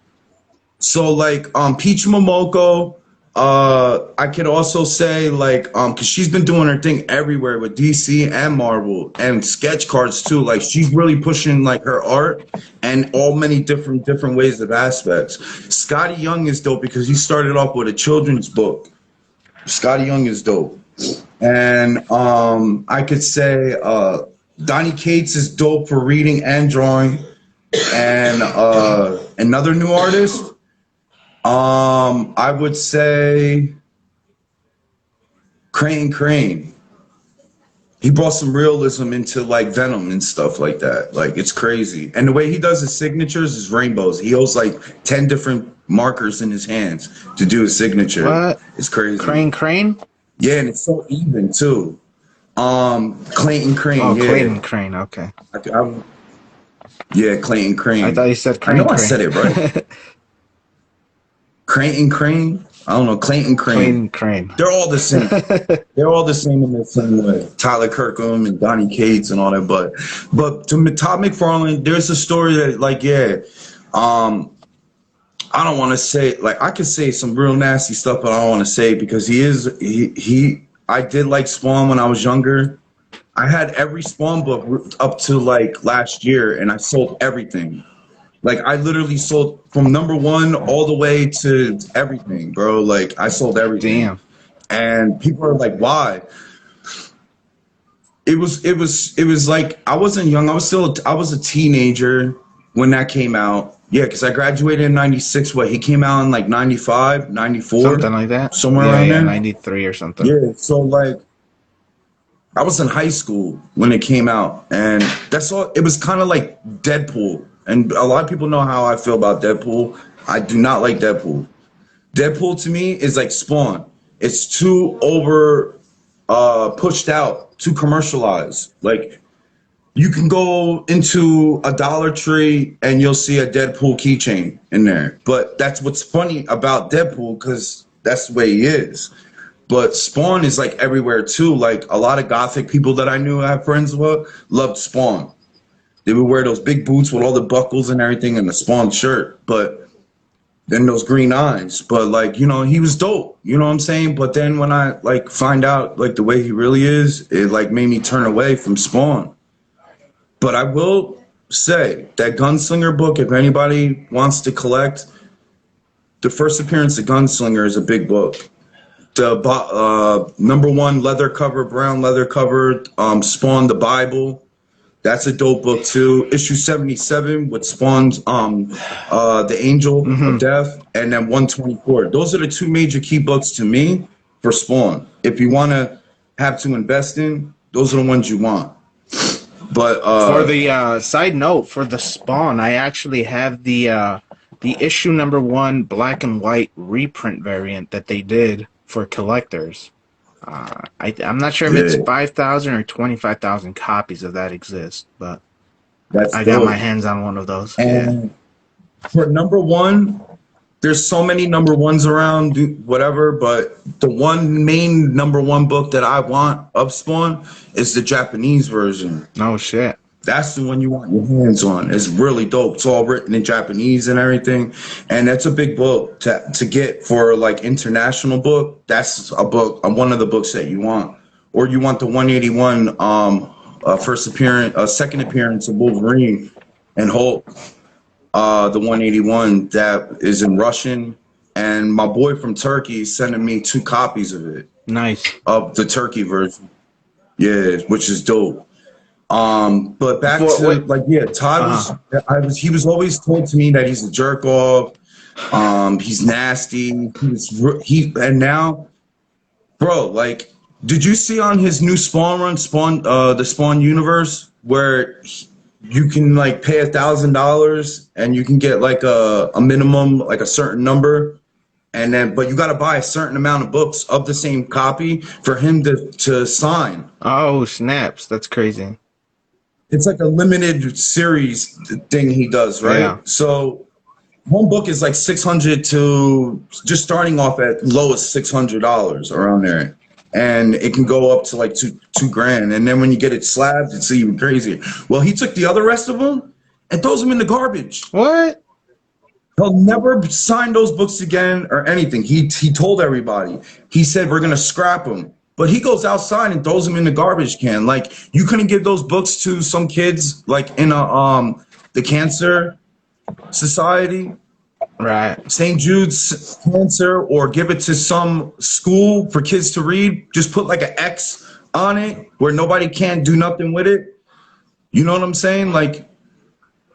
So like Peach Momoko, I could also say like because she's been doing her thing everywhere with DC and Marvel and sketch cards too. Like she's really pushing like her art and all many different ways of aspects. Scotty Young is dope because he started off with a children's book. Scotty Young is dope. And I could say Donnie Cates is dope for reading and drawing. And another new artist, I would say Crane. He brought some realism into like Venom and stuff like that. Like it's crazy. And the way he does his signatures is rainbows. He holds like 10 different markers in his hands to do his signature. What? It's crazy. Crane? Yeah, and it's so even too. Clayton Crane. Oh, yeah. Clayton Crane. Okay. Yeah, Clayton Crane. I thought you said Crane. I know I said it right. Clayton Crane. I don't know. Clayton Crane. Clayton Crane. They're all the same. They're all the same in the same way. Tyler Kirkham and Donnie Cates and all that. But to Todd McFarlane, there's a story that like I don't want to say, like, I could say some real nasty stuff, but I don't want to say it because I did like Spawn when I was younger. I had every Spawn book up to like last year and I sold everything. Like I literally sold from #1 all the way to everything, bro. Like I sold everything. Damn. And people are like, why? It was like, I wasn't young. I was a teenager when that came out. Yeah, because I graduated in 96. What, he came out in like 95, 94? Something like that. Somewhere around there. 93 or something. Yeah, so like, I was in high school when it came out. And that's all, it was kind of like Deadpool. And a lot of people know how I feel about Deadpool. I do not like Deadpool. Deadpool to me is like Spawn. It's too pushed out, too commercialized. Like, you can go into a Dollar Tree and you'll see a Deadpool keychain in there. But that's what's funny about Deadpool because that's the way he is. But Spawn is like everywhere too. Like a lot of gothic people that I knew I had friends with loved Spawn. They would wear those big boots with all the buckles and everything and the Spawn shirt. But then those green eyes. But like, you know, he was dope. You know what I'm saying? But then when I like find out like the way he really is, it like made me turn away from Spawn. But I will say that Gunslinger book, if anybody wants to collect, the first appearance of Gunslinger is a big book. The #1 leather cover, brown leather cover, Spawn the Bible. That's a dope book too. Issue 77 with Spawn's the Angel of Death, and then 124. Those are the two major key books to me for Spawn. If you want to have to invest in, those are the ones you want. But for the side note, for the Spawn, I actually have the issue #1 black and white reprint variant that they did for collectors. I'm not sure if it's 5,000 or 25,000 copies of that exist, but I got my hands on one of those. And for #1, there's so many #1s around, whatever, but the one main #1 book that I want of Spawn is the Japanese version. No shit. That's the one you want your hands on. It's really dope. It's all written in Japanese and everything. And that's a big book to get for like international book. That's a book, one of the books that you want. Or you want the 181 second appearance of Wolverine and Hulk. The 181 that is in Russian. And my boy from Turkey is sending me 2 copies of it. Nice. Of the Turkey version. Yeah, which is dope. But back to Todd he was always told to me that he's a jerk off. He's nasty. And now, bro, like, did you see on his new Spawn run, the Spawn universe, where you can like pay $1,000 and you can get like a minimum, like a certain number, And then, but you got to buy a certain amount of books of the same copy for him to sign. Oh, snaps. That's crazy. It's like a limited series thing he does, right? Yeah. So one book is like 600 to just starting off at lowest $600 around there. And it can go up to like two grand. And then when you get it slabbed, it's even crazier. Well, he took the other rest of them and throws them in the garbage. What? He'll never sign those books again or anything. He told everybody. He said, we're going to scrap them. But he goes outside and throws them in the garbage can. Like, you couldn't give those books to some kids, like in the Cancer Society, Right. St. Jude's Cancer, or give it to some school for kids to read. Just put like an X on it where nobody can do nothing with it. You know what I'm saying? Like,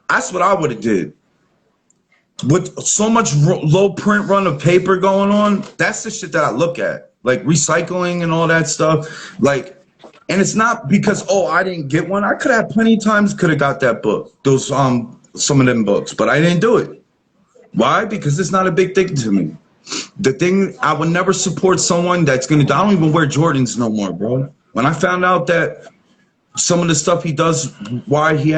that's what I would have did. With so much low print run of paper going on, that's the shit that I look at. Like recycling and all that stuff. Like, and it's not because, oh, I didn't get one. I could have plenty of times could have got that book, those some of them books, but I didn't do it. Why? Because it's not a big thing to me. The thing, I would never support someone that's gonna, I don't even wear Jordans no more, bro. When I found out that some of the stuff he does, why he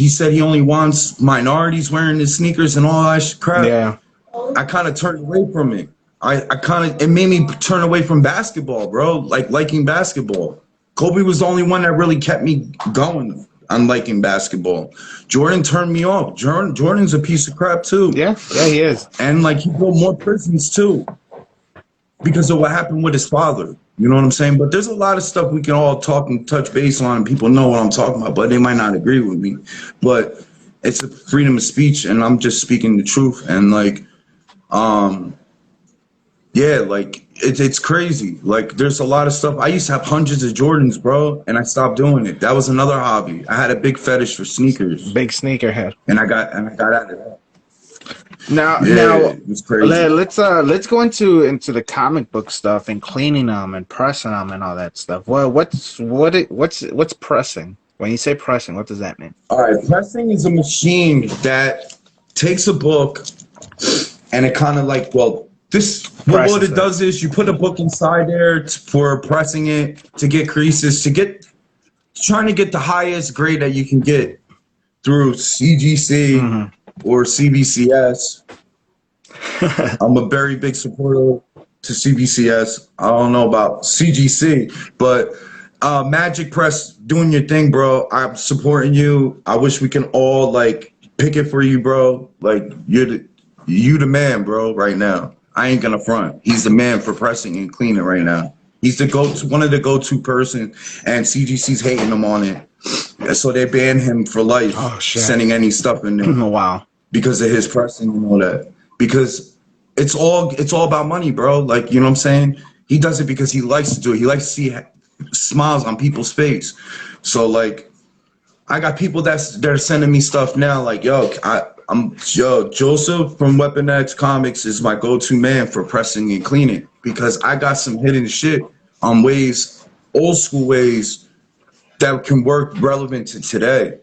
said he only wants minorities wearing his sneakers and all that crap. Yeah. I kind of turned away from it. It made me turn away from basketball, bro. Like liking basketball. Kobe was the only one that really kept me going on liking basketball. Jordan turned me off. Jordan's a piece of crap too. Yeah, he is. And like he built more prisons too because of what happened with his father. You know what I'm saying? But there's a lot of stuff we can all talk and touch base on, and people know what I'm talking about, but they might not agree with me. But it's a freedom of speech, and I'm just speaking the truth. And like, yeah, like it's crazy. Like there's a lot of stuff. I used to have hundreds of Jordans, bro, and I stopped doing it. That was another hobby. I had a big fetish for sneakers. Big sneakerhead. And I got out of that. Now, it was crazy. let's go into the comic book stuff and cleaning them and pressing them and all that stuff. Well, what's pressing? When you say pressing, what does that mean? All right, pressing is a machine that takes a book and it kind of like, well, what it does is you put a book inside there for pressing it to get creases, trying to get the highest grade that you can get through CGC or CBCS. I'm a very big supporter to CBCS. I don't know about CGC, but Magic Press doing your thing, bro. I'm supporting you. I wish we can all like pick it for you, bro. Like you the man, bro, right now. I ain't gonna front. He's the man for pressing and cleaning right now. He's one of the go-to person, and CGC's hating him on it. So they banned him for life, sending any stuff in there. Wow. Because of his pressing and all that. Because it's all about money, bro. Like, you know what I'm saying? He does it because he likes to do it. He likes to see smiles on people's face. So like, I got people that are sending me stuff now. Like, Joeseph from Weapon X Comics is my go-to man for pressing and cleaning because I got some hidden shit on ways, old school ways that can work relevant to today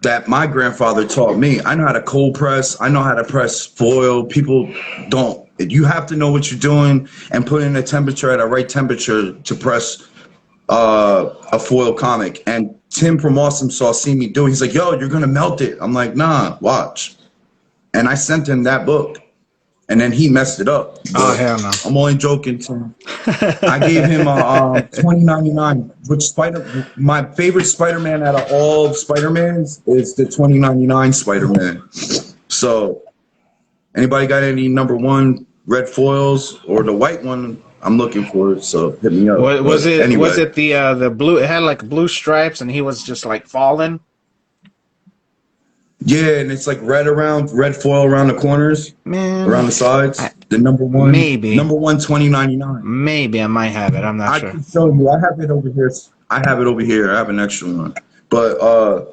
that my grandfather taught me. I know how to cold press. I know how to press foil. People don't. You have to know what you're doing and put in a temperature at a right temperature to press a foil comic. And Tim from Awesome Sauce see me do it. He's like, yo, you're going to melt it. I'm like, nah, watch. And I sent him that book. And then he messed it up. Oh, hell no. I'm only joking, Tim. I gave him a $20.99, which my favorite Spider-Man out of all Spider-Mans is the $20.99 Spider-Man. So anybody got any #1 red foils or the white one? I'm looking for it, so hit me up. Was it the blue? It had like blue stripes, and he was just like falling. Yeah, and it's like red foil around the corners, around the sides. The #1, maybe #1 $20.99. Maybe I might have it. I'm not sure. I can show you. I have it over here. I have an extra one, but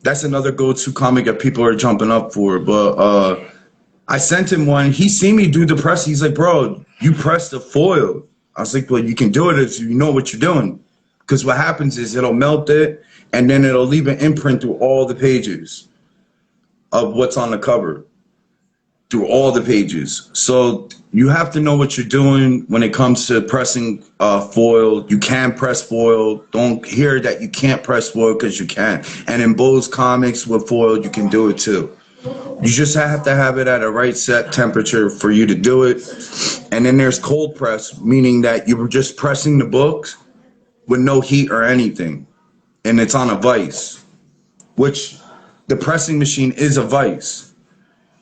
that's another go-to comic that people are jumping up for. But I sent him one. He seen me do the press. He's like, bro, you press the foil. I was like, well, you can do it if you know what you're doing. Because what happens is it'll melt it, and then it'll leave an imprint through all the pages of what's on the cover. through all the pages. So you have to know what you're doing when it comes to pressing foil. You can press foil. Don't hear that you can't press foil, because you can. And in Bo's comics with foil, you can do it too. You just have to have it at a right set temperature for you to do it. And then there's cold press, meaning that you were just pressing the books with no heat or anything. And it's on a vise, which the pressing machine is a vise.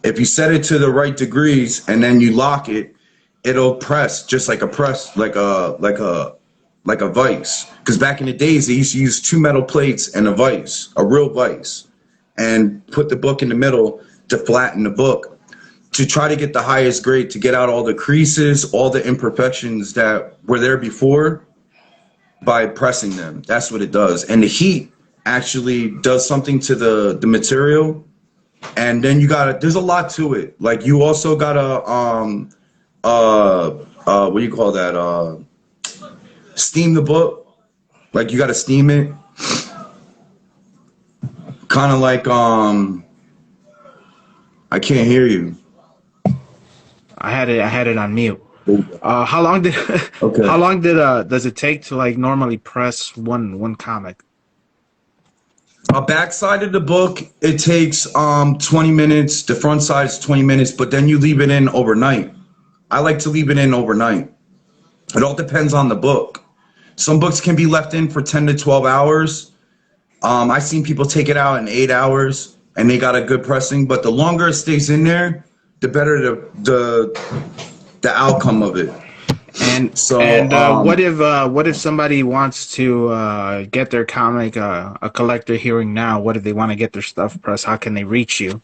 If you set it to the right degrees and then you lock it, it'll press just like a press, like a vise. Because back in the days, they used to use 2 metal plates and a vise, a real vise, and put the book in the middle to flatten the book, to try to get the highest grade, to get out all the creases, all the imperfections that were there before by pressing them. That's what it does. And the heat actually does something to the material. And then you gotta, there's a lot to it. Like you also gotta, what do you call that? Steam the book. Like you gotta steam it. Kind of like, I can't hear you. I had it on mute. How long did, Okay. how long does it take to like normally press one comic? A backside of the book, it takes 20 minutes. The front side is 20 minutes, but then you leave it in overnight. I like to leave it in overnight. It all depends on the book. Some books can be left in for 10 to 12 hours. I've seen people take it out in 8 hours and they got a good pressing, but the longer it stays in there, the better the outcome of it. And so, what if somebody wants to get their comic, a collector hearing now? What if they want to get their stuff pressed? How can they reach you?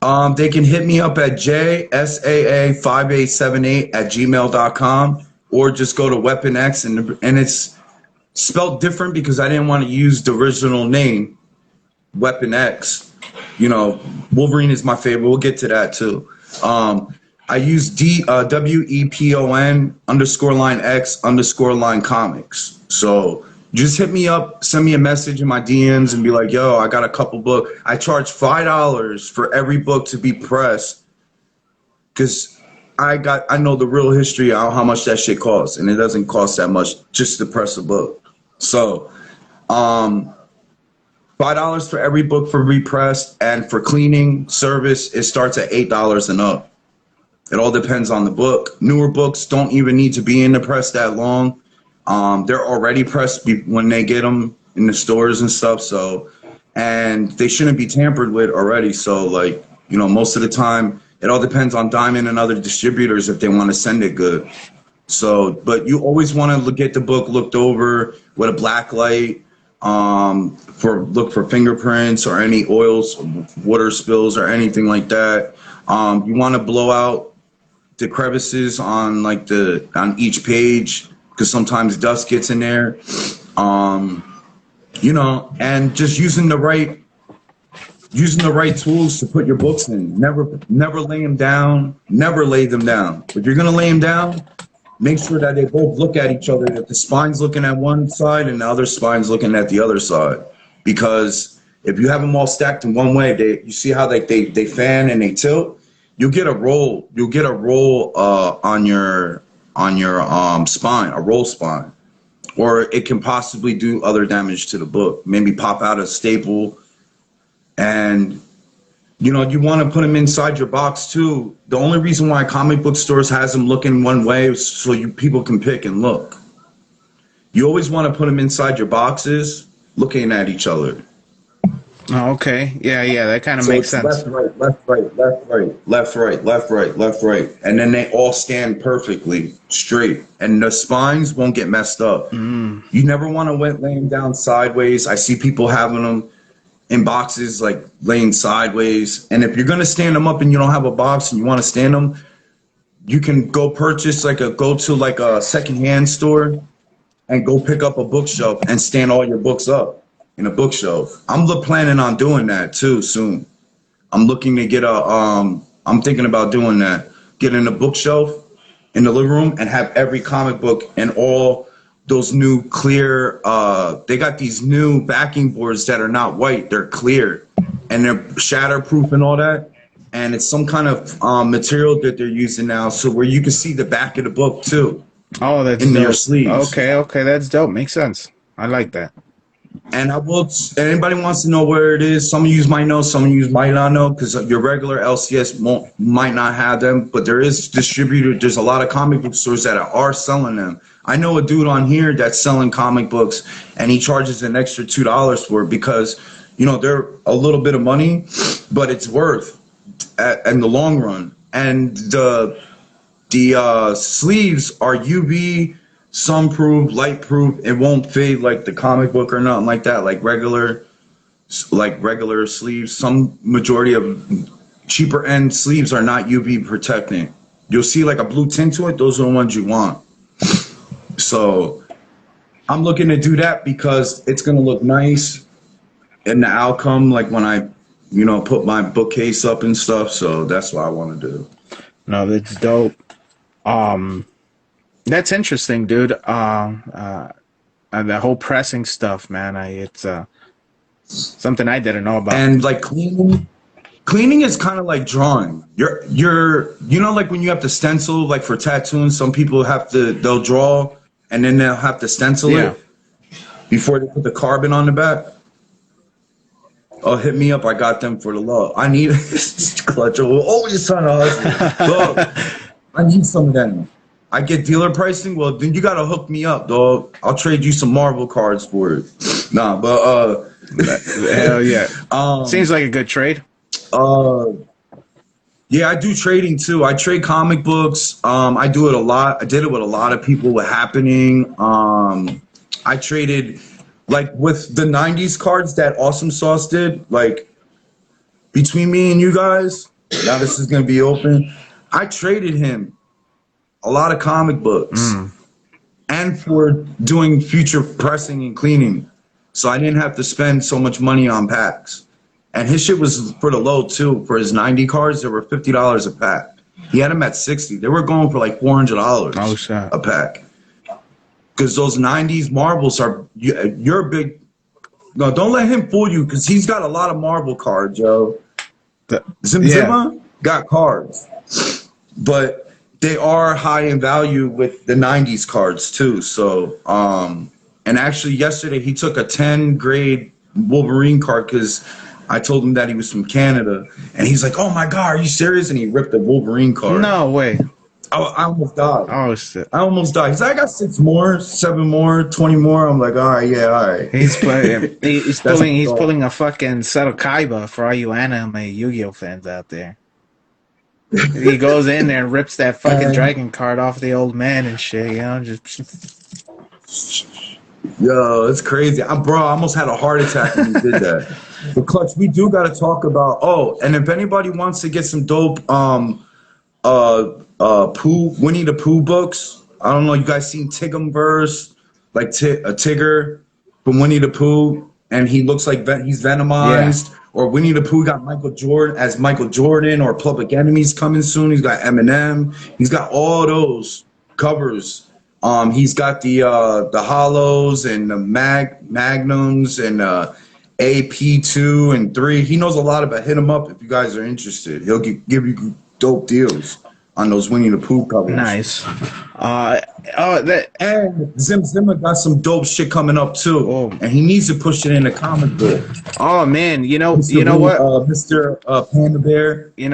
They can hit me up at jsaa5878@gmail.com, or just go to Weapon X, and it's spelled different because I didn't want to use the original name, Weapon X. You know, Wolverine is my favorite. We'll get to that too. I use WEPON_line_X_line comics. So just hit me up, send me a message in my DMs and be like, yo, I got a couple books. I charge $5 for every book to be pressed, because I know the real history of how much that shit costs, and it doesn't cost that much just to press a book. So $5 for every book for repressed, and for cleaning service, it starts at $8 and up. It all depends on the book. Newer books don't even need to be in the press that long. They're already pressed when they get them in the stores and stuff. So, and they shouldn't be tampered with already. So, like, you know, most of the time, it all depends on Diamond and other distributors if they want to send it good. So, but you always want to get the book looked over with a black light. Look for fingerprints or any oils, water spills, or anything like that. You want to blow out the crevices on on each page, because sometimes dust gets in there. You know, and just using the right tools to put your books in. Never lay them down. Never lay them down. If you're gonna lay them down, make sure that they both look at each other, that the spine's looking at one side and the other spine's looking at the other side. Because if you have them all stacked in one way, you see how they fan and they tilt. You'll get a roll. You'll get a roll on your spine, a roll spine, or it can possibly do other damage to the book. Maybe pop out a staple, and you know, you want to put them inside your box too. The only reason why comic book stores has them looking one way is so people can pick and look. You always want to put them inside your boxes, looking at each other. Oh, okay. Yeah, that kind of makes sense. Left, right, left, right, left, right, left, right, left, right, left, right. And then they all stand perfectly straight. And the spines won't get messed up. You never want to lay them down sideways. I see people having them in boxes, like laying sideways. And if you're going to stand them up and you don't have a box and you want to stand them, you can go purchase go to a secondhand store and go pick up a bookshelf and stand all your books up in a bookshelf. I'm planning on doing that too soon. I'm looking to get I'm thinking about doing that. Getting a bookshelf in the living room and have every comic book and all those new clear, they got these new backing boards that are not white, they're clear and they're shatterproof and all that. and it's some kind of material that they're using now, so where you can see the back of the book too Oh, that's in their dope. sleeves. Okay, that's dope. Makes sense. I like that. And I will. Anybody wants to know where it is? Some of you might know, some of you might not know, because your regular LCS might not have them. But there is distributor. There's a lot of comic book stores that are selling them. I know a dude on here that's selling comic books, and he charges an extra $2 for it because, they're a little bit of money, but it's worth in the long run. And the sleeves are UV, sunproof, light proof. It won't fade like the comic book or nothing like that. Like regular sleeves. Some majority of cheaper end sleeves are not UV protecting. You'll see like a blue tint to it. Those are the ones you want. So I'm looking to do that because it's gonna look nice in the outcome. Like when I, put my bookcase up and stuff. So that's what I want to do. No, that's dope. That's interesting, dude. The whole pressing stuff, man. It's something I didn't know about. And like cleaning is kind of like drawing. Like when you have to stencil, like for tattooing, some people they'll draw and then they'll have to stencil it before they put the carbon on the back. Oh, hit me up. I got them for the low. I need clutch. We're always trying to hustle. Look, I need some of that. I get dealer pricing. Well, then you gotta hook me up, dog. I'll trade you some Marvel cards for it. Nah, but hell yeah. Seems like a good trade. Yeah, I do trading too. I trade comic books. I do it a lot. I did it with a lot of people with Happening. I traded like with the 90s cards that Awesome Sauce did, like between me and you guys. Now this is gonna be open. I traded him a lot of comic books and for doing future pressing and cleaning. So I didn't have to spend so much money on packs. And his shit was for the low too. For his 90 cards, they were $50 a pack. He had them at 60. They were going for like $400 a pack. Because those 90s marbles you're big. No, don't let him fool you because he's got a lot of Marvel cards, yo. Zimzima got cards. But they are high in value with the 90s cards too. So, and actually yesterday he took a 10 grade Wolverine card because I told him that he was from Canada. And he's like, oh my God, are you serious? And he ripped the Wolverine card. No way. I almost died. Oh shit. I almost died. He's like, I got 6 more, 7 more, 20 more. I'm like, all right. He's playing. He's pulling a fucking Seto Kaiba for all you anime Yu-Gi-Oh fans out there. He goes in there and rips that fucking dragon card off the old man and shit, just. Yo, it's crazy. Bro, I almost had a heart attack when you did that. But Clutch, we do got to talk about. Oh, and if anybody wants to get some dope, Winnie the Pooh books. I don't know. You guys seen Tigumverse, like a Tigger from Winnie the Pooh, and he looks like he's venomized. Yeah. Or Winnie the Pooh got Michael Jordan, or Public Enemy's coming soon. He's got Eminem. He's got all those covers. He's got the hollows and the magnums and AP2 and 3. He knows a lot about. Hit him up if you guys are interested. He'll give you dope deals on those Winnie the Pooh covers. Nice. And Zimzima got some dope shit coming up too. Oh. And he needs to push it in the comic book. Oh man, you know what? Mr. Panda Bear. You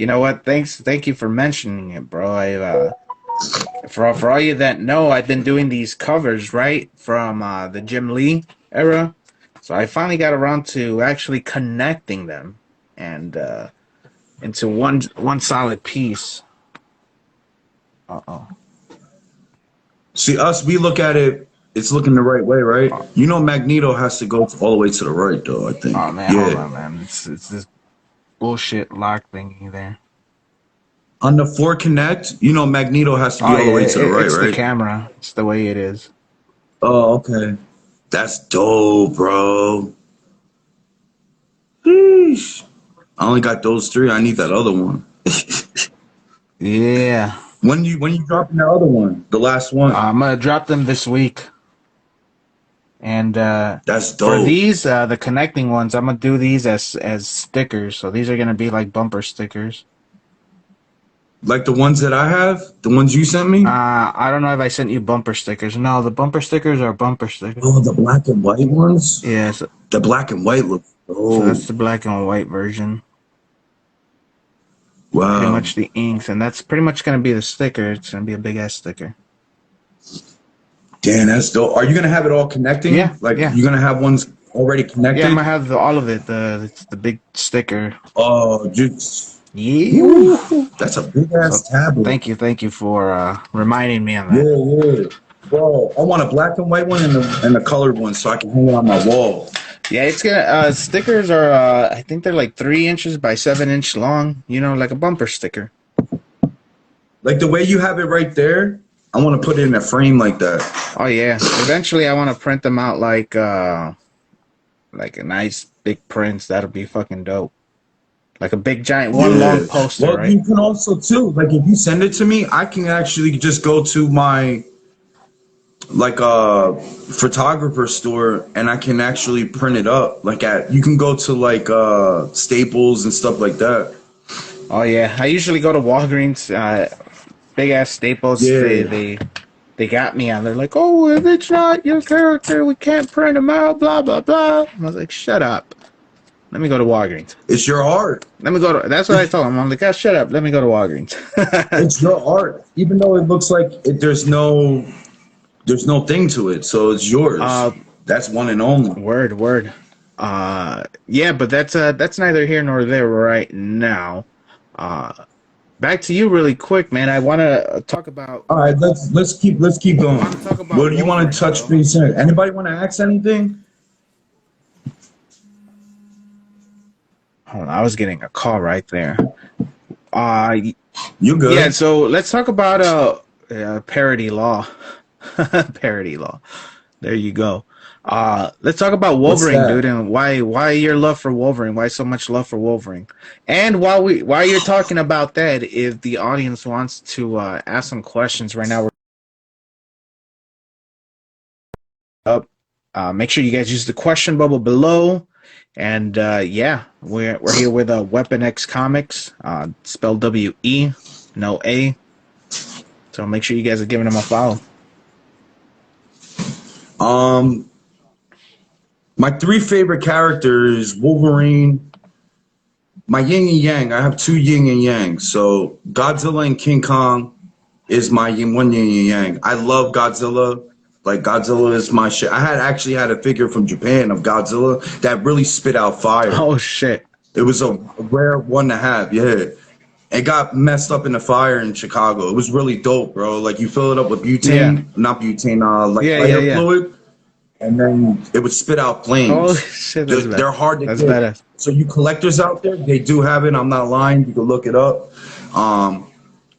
know what? Thank you for mentioning it, bro. For all you that know, I've been doing these covers right from the Jim Lee era. So I finally got around to actually connecting them and into one solid piece. See, we look at it, it's looking the right way, right? You know Magneto has to go all the way to the right, though, I think. Oh, man, hold on, man. It's this bullshit lock thingy there. On the 4 Connect, you know Magneto has to be all the way to the right, it's right? It's the camera. It's the way it is. Oh, okay. That's dope, bro. Sheesh. I only got those 3. I need that other one. Yeah. When you dropping the other one? The last one? I'm gonna drop them this week. And That's for dope. these, the connecting ones, I'm gonna do these as stickers. So these are gonna be like bumper stickers. Like the ones that I have, the ones you sent me. I don't know if I sent you bumper stickers. No, the bumper stickers are bumper stickers. Oh, the black and white ones. Yeah, The black and white look. so Oh, that's the black and white version. Pretty wow. much the inks, and that's pretty much gonna be the sticker. It's gonna be a big ass sticker. Damn, that's dope. Are you gonna have it all connecting? Yeah, Like yeah, you're gonna have ones already yeah. I'm connected? gonna have all of it. It's the big sticker. Oh, just Yeah. woo, Woo. that's a big So ass tablet. thank you for reminding me on that. Yeah, yeah. Bro, I want a black and white one and a colored one so I can hang it on my wall. Yeah, it's gonna stickers are I think they're like 3 inches by 7 inch long, you know, like a bumper sticker. Like the way you have it right there, I want to put it in a frame like that. Oh yeah. Eventually I wanna print them out like a nice big prints. That'll be fucking dope. Like a big giant one Yeah. long poster, Well, right? you can also too, like if you send it to me, I can actually just go to my like a photographer store and I can actually print it up. Like you can go to like Staples and stuff like that. Oh yeah. I usually go to Walgreens, big ass Staples. Yeah. They got me on. They're like, oh, if it's not your character, we can't print them out. Blah blah blah. And I was like, shut up. Let me go to Walgreens. It's your art. Let me go to. That's what I told him. I'm like, oh, shut up. Let me go to Walgreens. It's your art. Even though it looks like there's no thing to it, so it's yours. That's one and only. Word. Yeah, but that's neither here nor there right now. Back to you really quick, man. I want to talk about. All right, let's keep going. I wanna talk about What do you want Wolverine, to touch bro. base on? Anybody want to ask anything? Hold on, I was getting a call right there. You good? Yeah. So let's talk about parody law. Parody law. There you go. Let's talk about What's Wolverine, that? dude, and why your love for Wolverine? Why so much love for Wolverine? And while you're talking about that, if the audience wants to ask some questions right now, we're up. Make sure you guys use the question bubble below. And yeah, we're here with Weapon X Comics, spelled W-E, no A. So make sure you guys are giving them a follow. My three favorite characters: Wolverine, my yin and yang. I have two yin and yang. So Godzilla and King Kong is my one yin and yang. I love Godzilla. Like Godzilla is my shit. I actually had a figure from Japan of Godzilla that really spit out fire. Oh shit! It was a rare one to have. Yeah, it got messed up in the fire in Chicago. It was really dope, bro. Like you fill it up with butane, not butane, like lighter fluid, and then it would spit out flames. Oh shit! They're hard to get. Badass. So you collectors out there, they do have it. I'm not lying. You can look it up.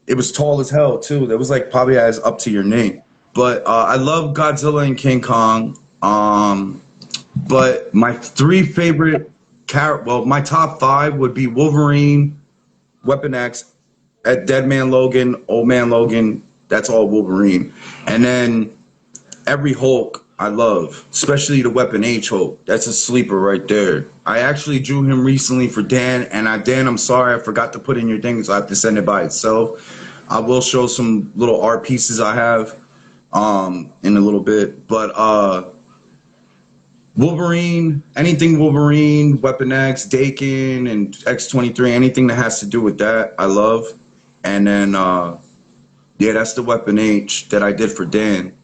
It was tall as hell too. That was like probably as up to your name. But I love Godzilla and King Kong. But my three favorite my top five would be Wolverine, Weapon X, Dead Man Logan, Old Man Logan. That's all Wolverine. And then every Hulk I love, especially the Weapon H Hulk. That's a sleeper right there. I actually drew him recently for Dan, and Dan, I'm sorry I forgot to put in your thing, so I have to send it by itself. I will show some little art pieces I have in a little bit. But Wolverine, anything Wolverine, Weapon X, Dakin, and X-23, anything that has to do with that, I love. And then, yeah, that's the Weapon H that I did for Dan.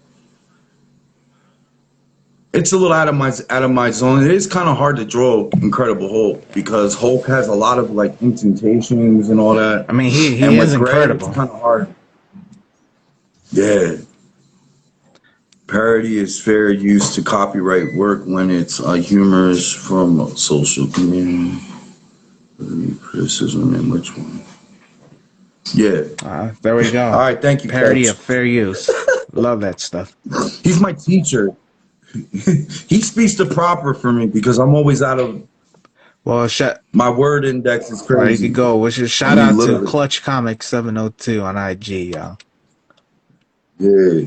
It's a little out of my zone. It is kind of hard to draw Incredible Hulk because Hulk has a lot of like indentations and all that. I mean, he and is with Greg, incredible. It's kind of hard. Yeah. Parody is fair use to copyright work when it's humorous from a social community. Criticism and which one? Yeah. There we go. All right, thank you. Parody of fair use. Love that stuff. He's my teacher. He speaks the proper for me because I'm always out of. Well, my word index is crazy. There you go. Which is shout out to Clutch Comics 702 on IG, y'all. Yeah.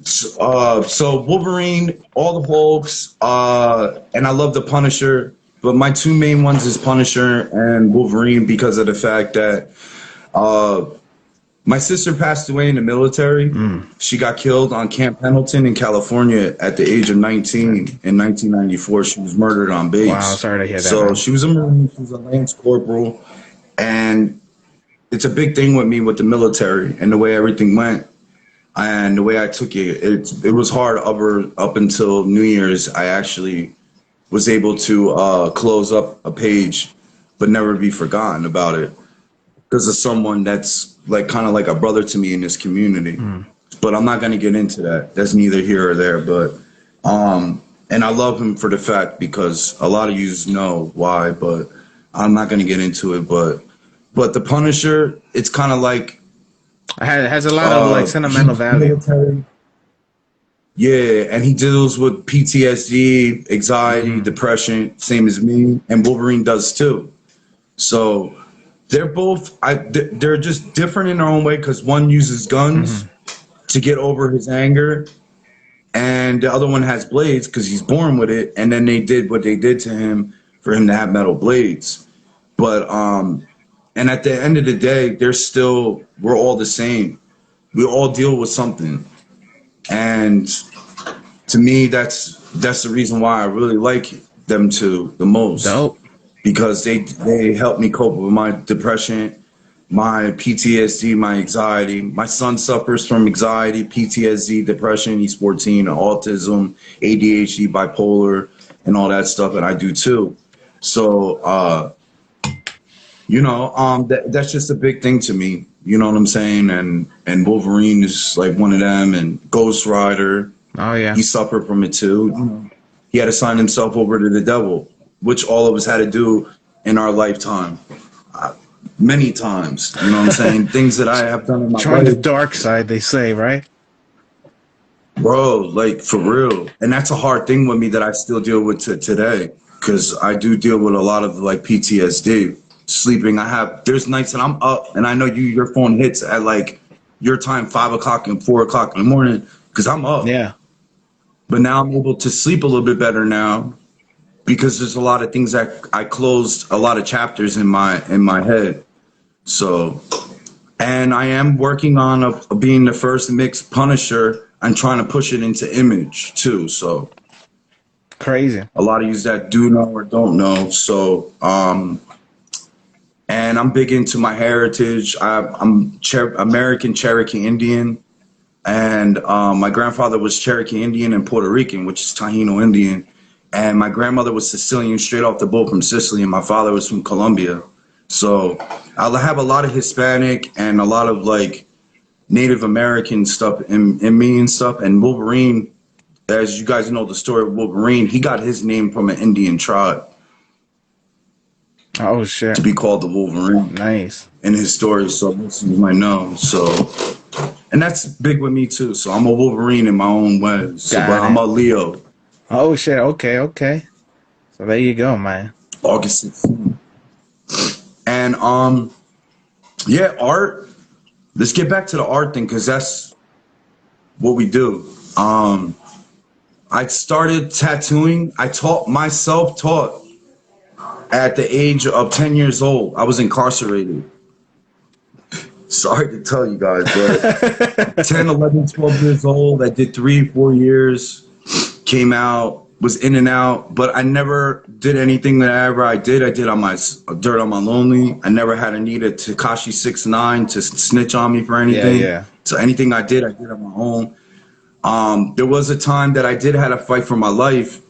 So Wolverine, all the Hulks, and I love the Punisher. But my two main ones is Punisher and Wolverine because of the fact that uh, my sister passed away in the military. She got killed on Camp Pendleton in California at the age of 19 in 1994. She was murdered on Wow, base. sorry to hear that, So man. she was a Marine. She was a Lance Corporal, and it's a big thing with me with the military and the way everything went. And the way I took it, it was hard up until New Year's. I actually was able to close up a page, but never be forgotten about it because of someone that's like kind of like a brother to me in this community. But I'm not going to get into that. That's neither here or there. But and I love him for the fact because a lot of you know why, but I'm not going to get into it. But the Punisher, it's kind of like It has a lot of like sentimental value. military. Yeah, and he deals with PTSD, anxiety, depression, same as me, and Wolverine does too. So they're both, they're just different in their own way because one uses guns to get over his anger, and the other one has blades because he's born with it. And then they did what they did to him for him to have metal blades. But and at the end of the day, we're all the same. We all deal with something. And to me, that's the reason why I really like them two the most. Dope. Because they help me cope with my depression, my PTSD, my anxiety. My son suffers from anxiety, PTSD, depression. He's 14, autism, ADHD, bipolar, and all that stuff, and I do too. So, that's just a big thing to me. You know what I'm saying? And Wolverine is like one of them, and Ghost Rider. Oh yeah. He suffered from it too. He had to sign himself over to the devil, which all of us had to do in our lifetime. Many times, you know what I'm saying? Things that I have done in my Trying the life. dark side, they say, right? Bro, like for real. And that's a hard thing with me that I still deal with today. Because I do deal with a lot of like PTSD. Sleeping, there's nights that I'm up and I know your phone hits at like your time, 5 o'clock and 4 o'clock in the morning, because I'm up. Yeah. But now I'm able to sleep a little bit better now because there's a lot of things that I closed a lot of chapters in my head. So, and I am working on being the first mixed Punisher and trying to push it into Image too. So Crazy. a lot of you that do know or don't know. So, and I'm big into my heritage. I'm American Cherokee Indian, and my grandfather was Cherokee Indian and Puerto Rican, which is Taino Indian, and my grandmother was Sicilian, straight off the boat from Sicily, and my father was from Colombia. So I have a lot of Hispanic and a lot of like Native American stuff in me and stuff. And Wolverine, as you guys know the story of Wolverine, he got his name from an Indian tribe. Oh shit. To be called the Wolverine. Nice. In his story, so most of you might know. So, and that's big with me too. So I'm a Wolverine in my own way. So, but I'm a Leo. Oh shit. Okay. So there you go, man. August 16th. And yeah, art. Let's get back to the art thing because that's what we do. I started tattooing. I taught at the age of 10 years old. I was incarcerated. Sorry to tell you guys, but 10, 11, 12 years old. I did 3-4 years, came out, was in and out, but I never did anything that I did on my Dirt on My Lonely. I never had a need of Tekashi 6ix9ine to snitch on me for anything. Yeah. So anything I did on my own. There was a time that I did had to fight for my life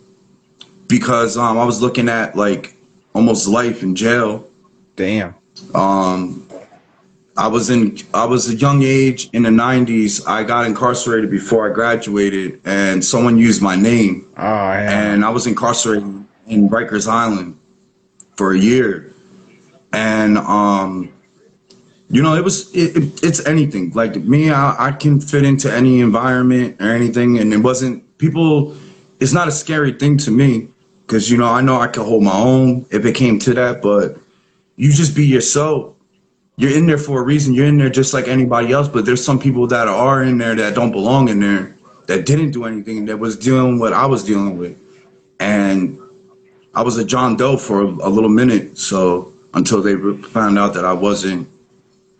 because I was looking at like almost life in jail. Damn. I was a young age in the 90s. I got incarcerated before I graduated, and someone used my name. Oh, yeah. And I was incarcerated in Rikers Island for a year. And it's anything. Like me, I can fit into any environment or anything, and it's not a scary thing to me because I know I can hold my own if it came to that. But you just be yourself. You're in there for a reason. You're in there just like anybody else, but there's some people that are in there that don't belong in there. that didn't do anything, that was dealing what I was dealing with. And I was a John Doe for a little minute, so until they found out that I wasn't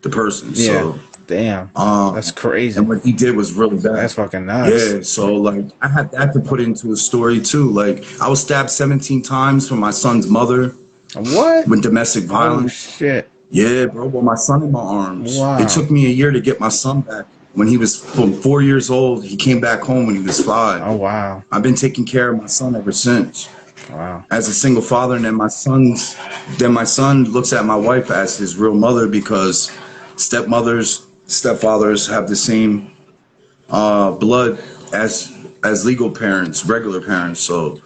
the person. Yeah. So damn. That's crazy. And what he did was really bad. That's fucking nuts. Yeah, so like I had that to put into a story too. Like I was stabbed 17 times from my son's mother. What? With domestic violence. Oh, shit. Yeah, bro, with my son in my arms. Wow. It took me a year to get my son back. When he was 4 years old, he came back home when he was 5. Oh, wow. I've been taking care of my son ever since. Wow. As a single father, and then my son looks at my wife as his real mother because stepfathers have the same blood as legal parents, regular parents. So,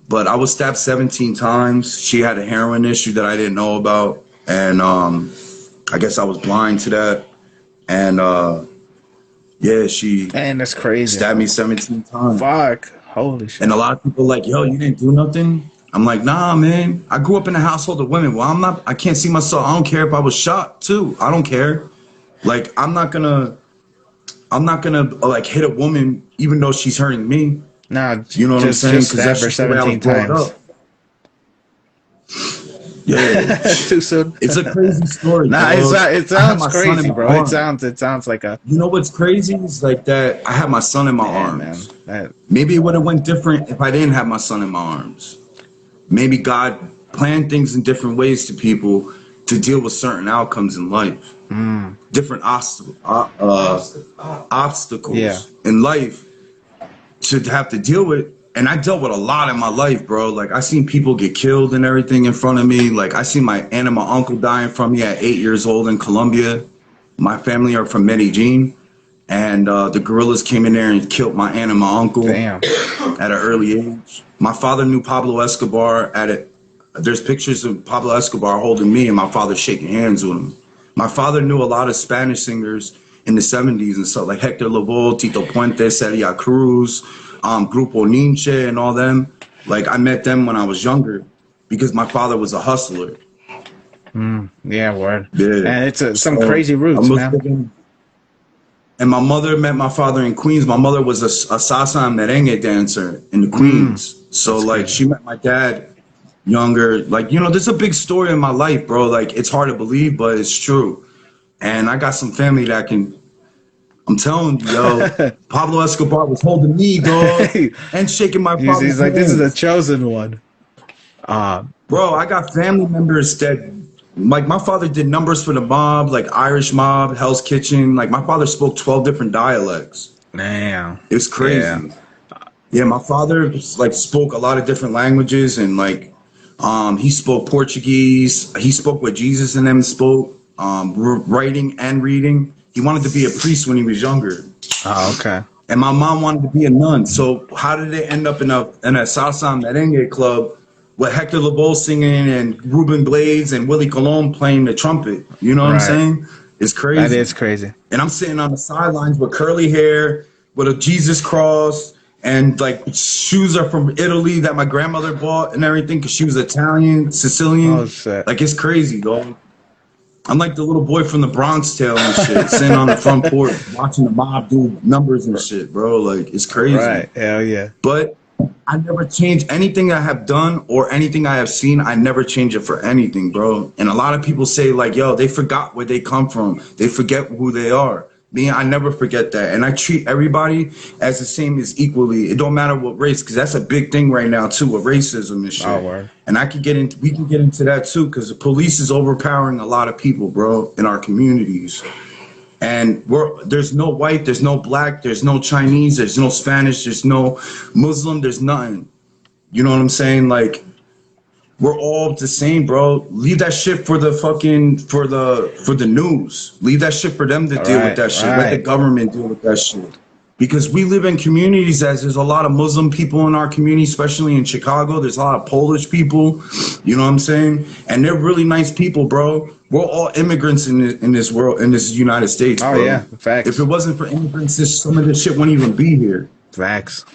but I was stabbed 17 times. She had a heroin issue that I didn't know about, and I guess I was blind to that. And yeah, she that's crazy. Stabbed me 17 times. Fuck. Holy shit. And a lot of people are like, yo, you didn't do nothing? I'm like, nah, man. I grew up in a household of women. Well, I can't see myself. I don't care if I was shot too. I don't care. Like, I'm not gonna like hit a woman even though she's hurting me. Nah, you know what I'm saying? Just stab her 17 times. Yeah. Too soon. It's a crazy story. Nah, it sounds crazy, bro. It sounds like a. You know what's crazy is like that. I had my son in my arms. Man. Maybe it would have went different if I didn't have my son in my arms. Maybe God planned things in different ways to people to deal with certain outcomes in life. Different obstacles in life to have to deal with. And I dealt with a lot in my life, bro. Like, I seen people get killed and everything in front of me. Like, I seen my aunt and my uncle dying from me at 8 years old in Colombia. My family are from Medellin. And the guerrillas came in there and killed my aunt and my uncle at an early age. My father knew Pablo Escobar There's pictures of Pablo Escobar holding me and my father shaking hands with him. My father knew a lot of Spanish singers in the 70s and stuff, like Hector Lavoe, Tito Puente, Celia Cruz, Grupo Ninche and all them. Like, I met them when I was younger because my father was a hustler. Yeah, word. Yeah. And it's some crazy roots, man. And my mother met my father in Queens. My mother was a salsa and merengue dancer in the Queens. So, like, she met my dad younger. Like, you know, there's a big story in my life, bro. Like, it's hard to believe, but it's true. And I got some family that can... I'm telling you, yo, Pablo Escobar was holding me, dog, and shaking my father's He's like, hands. this is a chosen one. Bro, I got family members that, like, my father did numbers for the mob, like Irish mob, Hell's Kitchen. Like, my father spoke 12 different dialects. Damn. It was crazy. Yeah, my father, like, spoke a lot of different languages, and, like, he spoke Portuguese. He spoke what Jesus and them spoke, writing and reading. He wanted to be a priest when he was younger. Oh, okay. And my mom wanted to be a nun. So how did they end up in a salsa merengue club with Hector Lavoe singing and Ruben Blades and Willie Colon playing the trumpet? You know what I'm saying? It's crazy. That is crazy. And I'm sitting on the sidelines with curly hair, with a Jesus cross, and like shoes are from Italy that my grandmother bought and everything because she was Italian, Sicilian. Oh, shit. Like, it's crazy, dog. I'm like the little boy from the Bronx Tale and shit, sitting on the front porch watching the mob do numbers and shit, bro. Like, it's crazy. Right, hell yeah. But I never change anything I have done or anything I have seen. I never change it for anything, bro. And a lot of people say, like, yo, they forgot where they come from. They forget who they are. Me, I never forget that. And I treat everybody as the same as equally. It don't matter what race, because that's a big thing right now, too, with racism and shit. Oh, word. And we can get into that, too, because the police is overpowering a lot of people, bro, in our communities. And there's no white, there's no black, there's no Chinese, there's no Spanish, there's no Muslim, there's nothing. You know what I'm saying? Like, we're all the same, bro. Leave that shit for the fucking for the news. Leave that shit for them to deal with that shit. Let the government deal with that shit. Because we live in communities as there's a lot of Muslim people in our community, especially in Chicago. There's a lot of Polish people. You know what I'm saying? And they're really nice people, bro. We're all immigrants in this world, in this United States, bro. Oh yeah, facts. If it wasn't for immigrants, some of this shit wouldn't even be here. Facts.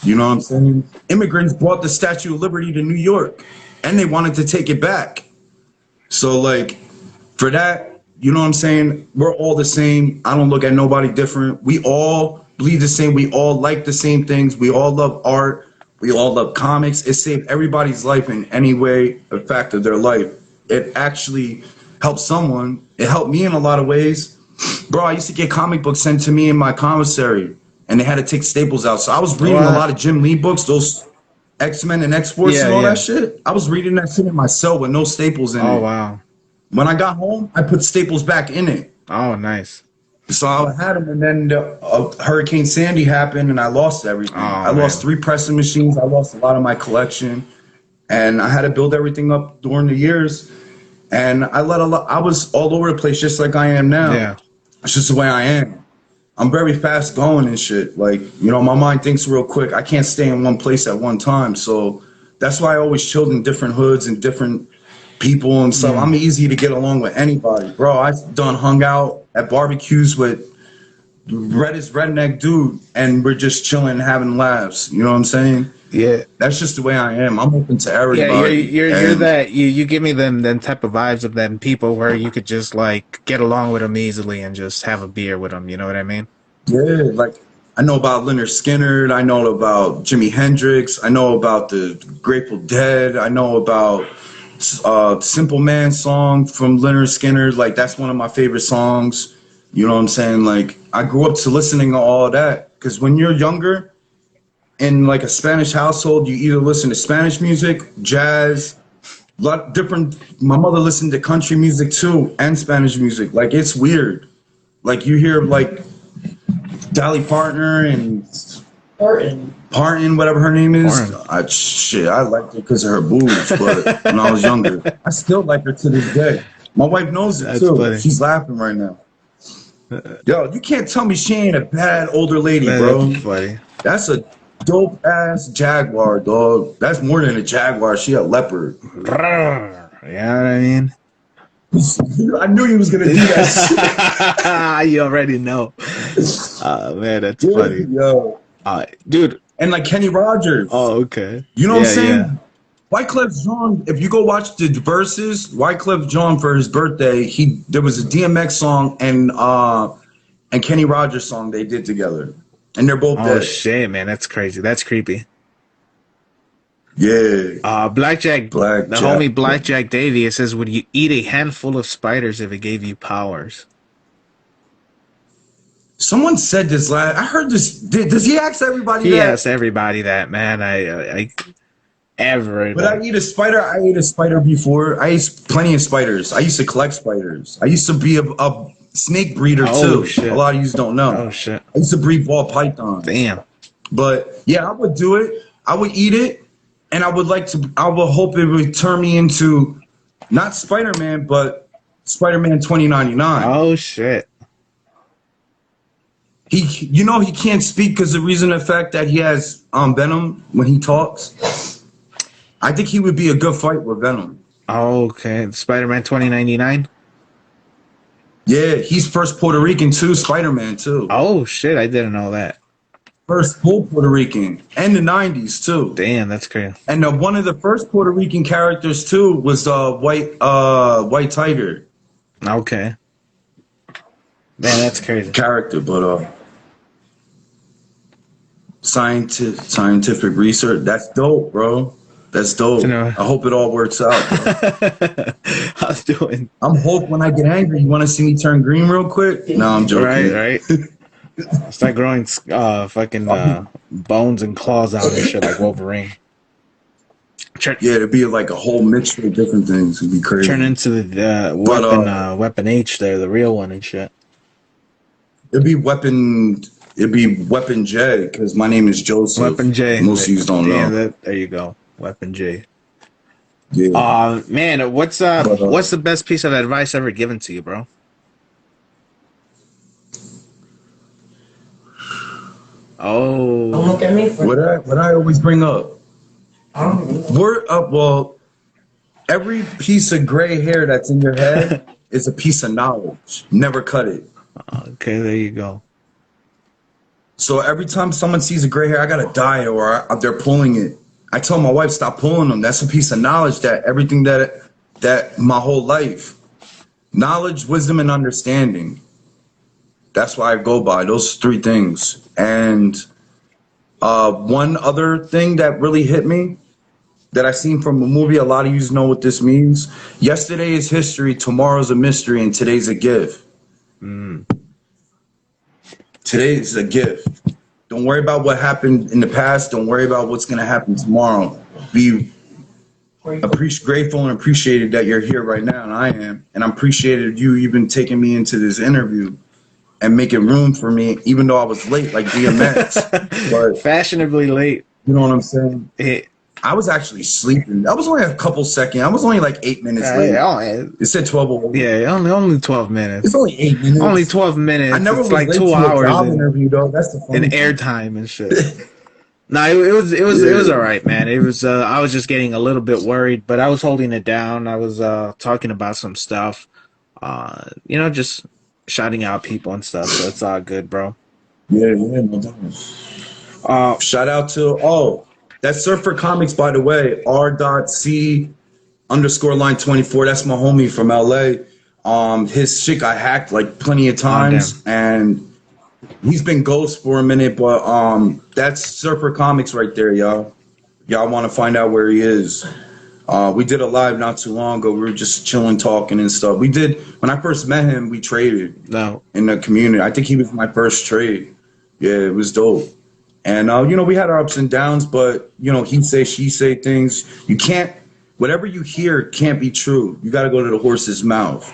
You know what I'm saying? Immigrants brought the Statue of Liberty to New York. And they wanted to take it back. So, like, for that, you know what I'm saying? We're all the same. I don't look at nobody different. We all bleed the same. We all like the same things. We all love art. We all love comics. It saved everybody's life in any way, a fact of their life. It actually helped someone. It helped me in a lot of ways. Bro, I used to get comic books sent to me in my commissary, and they had to take staples out. So I was reading a lot of Jim Lee books, those X-Men and X-Force and all that shit. I was reading that shit in my cell with no staples in it. Oh, wow. When I got home, I put staples back in it. Oh, nice. So I had them, and then Hurricane Sandy happened, and I lost everything. I lost 3 pressing machines. I lost a lot of my collection, and I had to build everything up during the years. And I was all over the place, just like I am now. Yeah. It's just the way I am. I'm very fast going and shit. Like, you know, my mind thinks real quick. I can't stay in one place at one time. So that's why I always chilled in different hoods and different people and stuff. I'm easy to get along with anybody. Bro, I've done hung out at barbecues with the reddest redneck dude, and we're just chilling, having laughs. You know what I'm saying? Yeah. That's just the way I am. I'm open to everybody. Yeah, you're that. You give me them type of vibes of them people where you could just like get along with them easily and just have a beer with them. You know what I mean? Yeah, like I know about Leonard Skinner. I know about Jimi Hendrix. I know about the Grateful Dead. I know about Simple Man song from Leonard Skinner. Like that's one of my favorite songs. You know what I'm saying? Like I grew up to listening to all that because when you're younger in like a Spanish household, you either listen to Spanish music, jazz, a lot different. My mother listened to country music too and Spanish music. Like it's weird. Like you hear like Dolly Parton and Parton, whatever her name is. I liked her because of her boobs, but when I was younger, I still like her to this day. My wife knows it too. Funny. She's laughing right now. Yo, you can't tell me she ain't a bad older lady, bro. That's funny. That's a dope ass Jaguar, dog. That's more than a Jaguar. She a leopard. You know what I mean? I knew he was gonna do that. You already know. Oh man, that's funny. Yo, dude, and like Kenny Rogers. Oh, okay. You know what I'm saying? Yeah. Wyclef Jean. If you go watch the verses, Wyclef Jean for his birthday, there was a DMX song and Kenny Rogers song they did together, and they're both dead. Oh shit, man, that's crazy. That's creepy. Yeah. Blackjack. The homie Blackjack Davy. It says, "Would you eat a handful of spiders if it gave you powers?" Someone said this last. I heard this. Does he ask everybody that? He asked everybody that, man. Would I eat a spider? I ate a spider before. I ate plenty of spiders. I used to collect spiders. I used to be a snake breeder too. Shit. A lot of you don't know. Oh shit. I used to breed ball pythons. Damn. But yeah, I would do it. I would eat it. And I would hope it would turn me into not Spider-Man, but Spider-Man 2099. Oh shit. He can't speak because the reason the fact that he has Venom when he talks. I think he would be a good fight with Venom. Oh, okay. Spider-Man 2099? Yeah, he's first Puerto Rican too, Spider-Man too. Oh shit, I didn't know that. First full Puerto Rican, and the 90s too. Damn, that's crazy. And one of the first Puerto Rican characters too was White Tiger. Okay. Man, that's crazy. Character, but scientific research. That's dope, bro. That's dope. You know, I hope it all works out, bro. How's it doing? I'm Hulk when I get angry. You want to see me turn green real quick? No, I'm joking. Right. Start growing bones and claws out and shit like Wolverine. Yeah, it'd be like a whole mixture of different things. It'd be crazy. Turn into the Weapon H there, the real one and shit. It'd be Weapon J, because my name is Joeseph. Weapon J. Most of you don't know. There you go. Weapon J. Yeah. Man, what's the best piece of advice ever given to you, bro? Oh. Don't look at me. What I always bring up. Well, every piece of gray hair that's in your head is a piece of knowledge. Never cut it. Okay, there you go. So every time someone sees a gray hair, I gotta dye it or they're pulling it. I tell my wife, stop pulling them. That's a piece of knowledge that everything that my whole life. Knowledge, wisdom, and understanding. That's what I go by. Those three things. And one other thing that really hit me that I seen from a movie. A lot of you know what this means. Yesterday is history. Tomorrow's a mystery, and today's a gift. Today's a gift. Don't worry about what happened in the past. Don't worry about what's going to happen tomorrow. Be grateful and appreciated that you're here right now, and I am. And I'm appreciated you even taking me into this interview and making room for me, even though I was late, like DMX. But Fashionably late. you know what I'm saying? I was actually sleeping. I was only a couple seconds. I was only like 8 minutes late. It said 12. Yeah, only 12 minutes. It's only 8 minutes. Only 12 minutes. I never it's was like late 2 to hours a job interview though. That's the funny in thing. airtime and shit. No, it was all right, man. It was I was just getting a little bit worried, but I was holding it down. I was talking about some stuff, just shouting out people and stuff. So it's all good, bro. Yeah, no doubt. Shout out to that's Surfer Comics, by the way. R.C_line24. That's my homie from LA. His shit got hacked like plenty of times, and he's been ghost for a minute, but that's Surfer Comics right there, y'all. Y'all want to find out where he is. We did a live not too long ago. We were just chilling, talking and stuff. We did, when I first met him, we traded in the community. I think he was my first trade. Yeah, it was dope. And, we had our ups and downs, but, he say, she say things. You can't, whatever you hear can't be true. You got to go to the horse's mouth.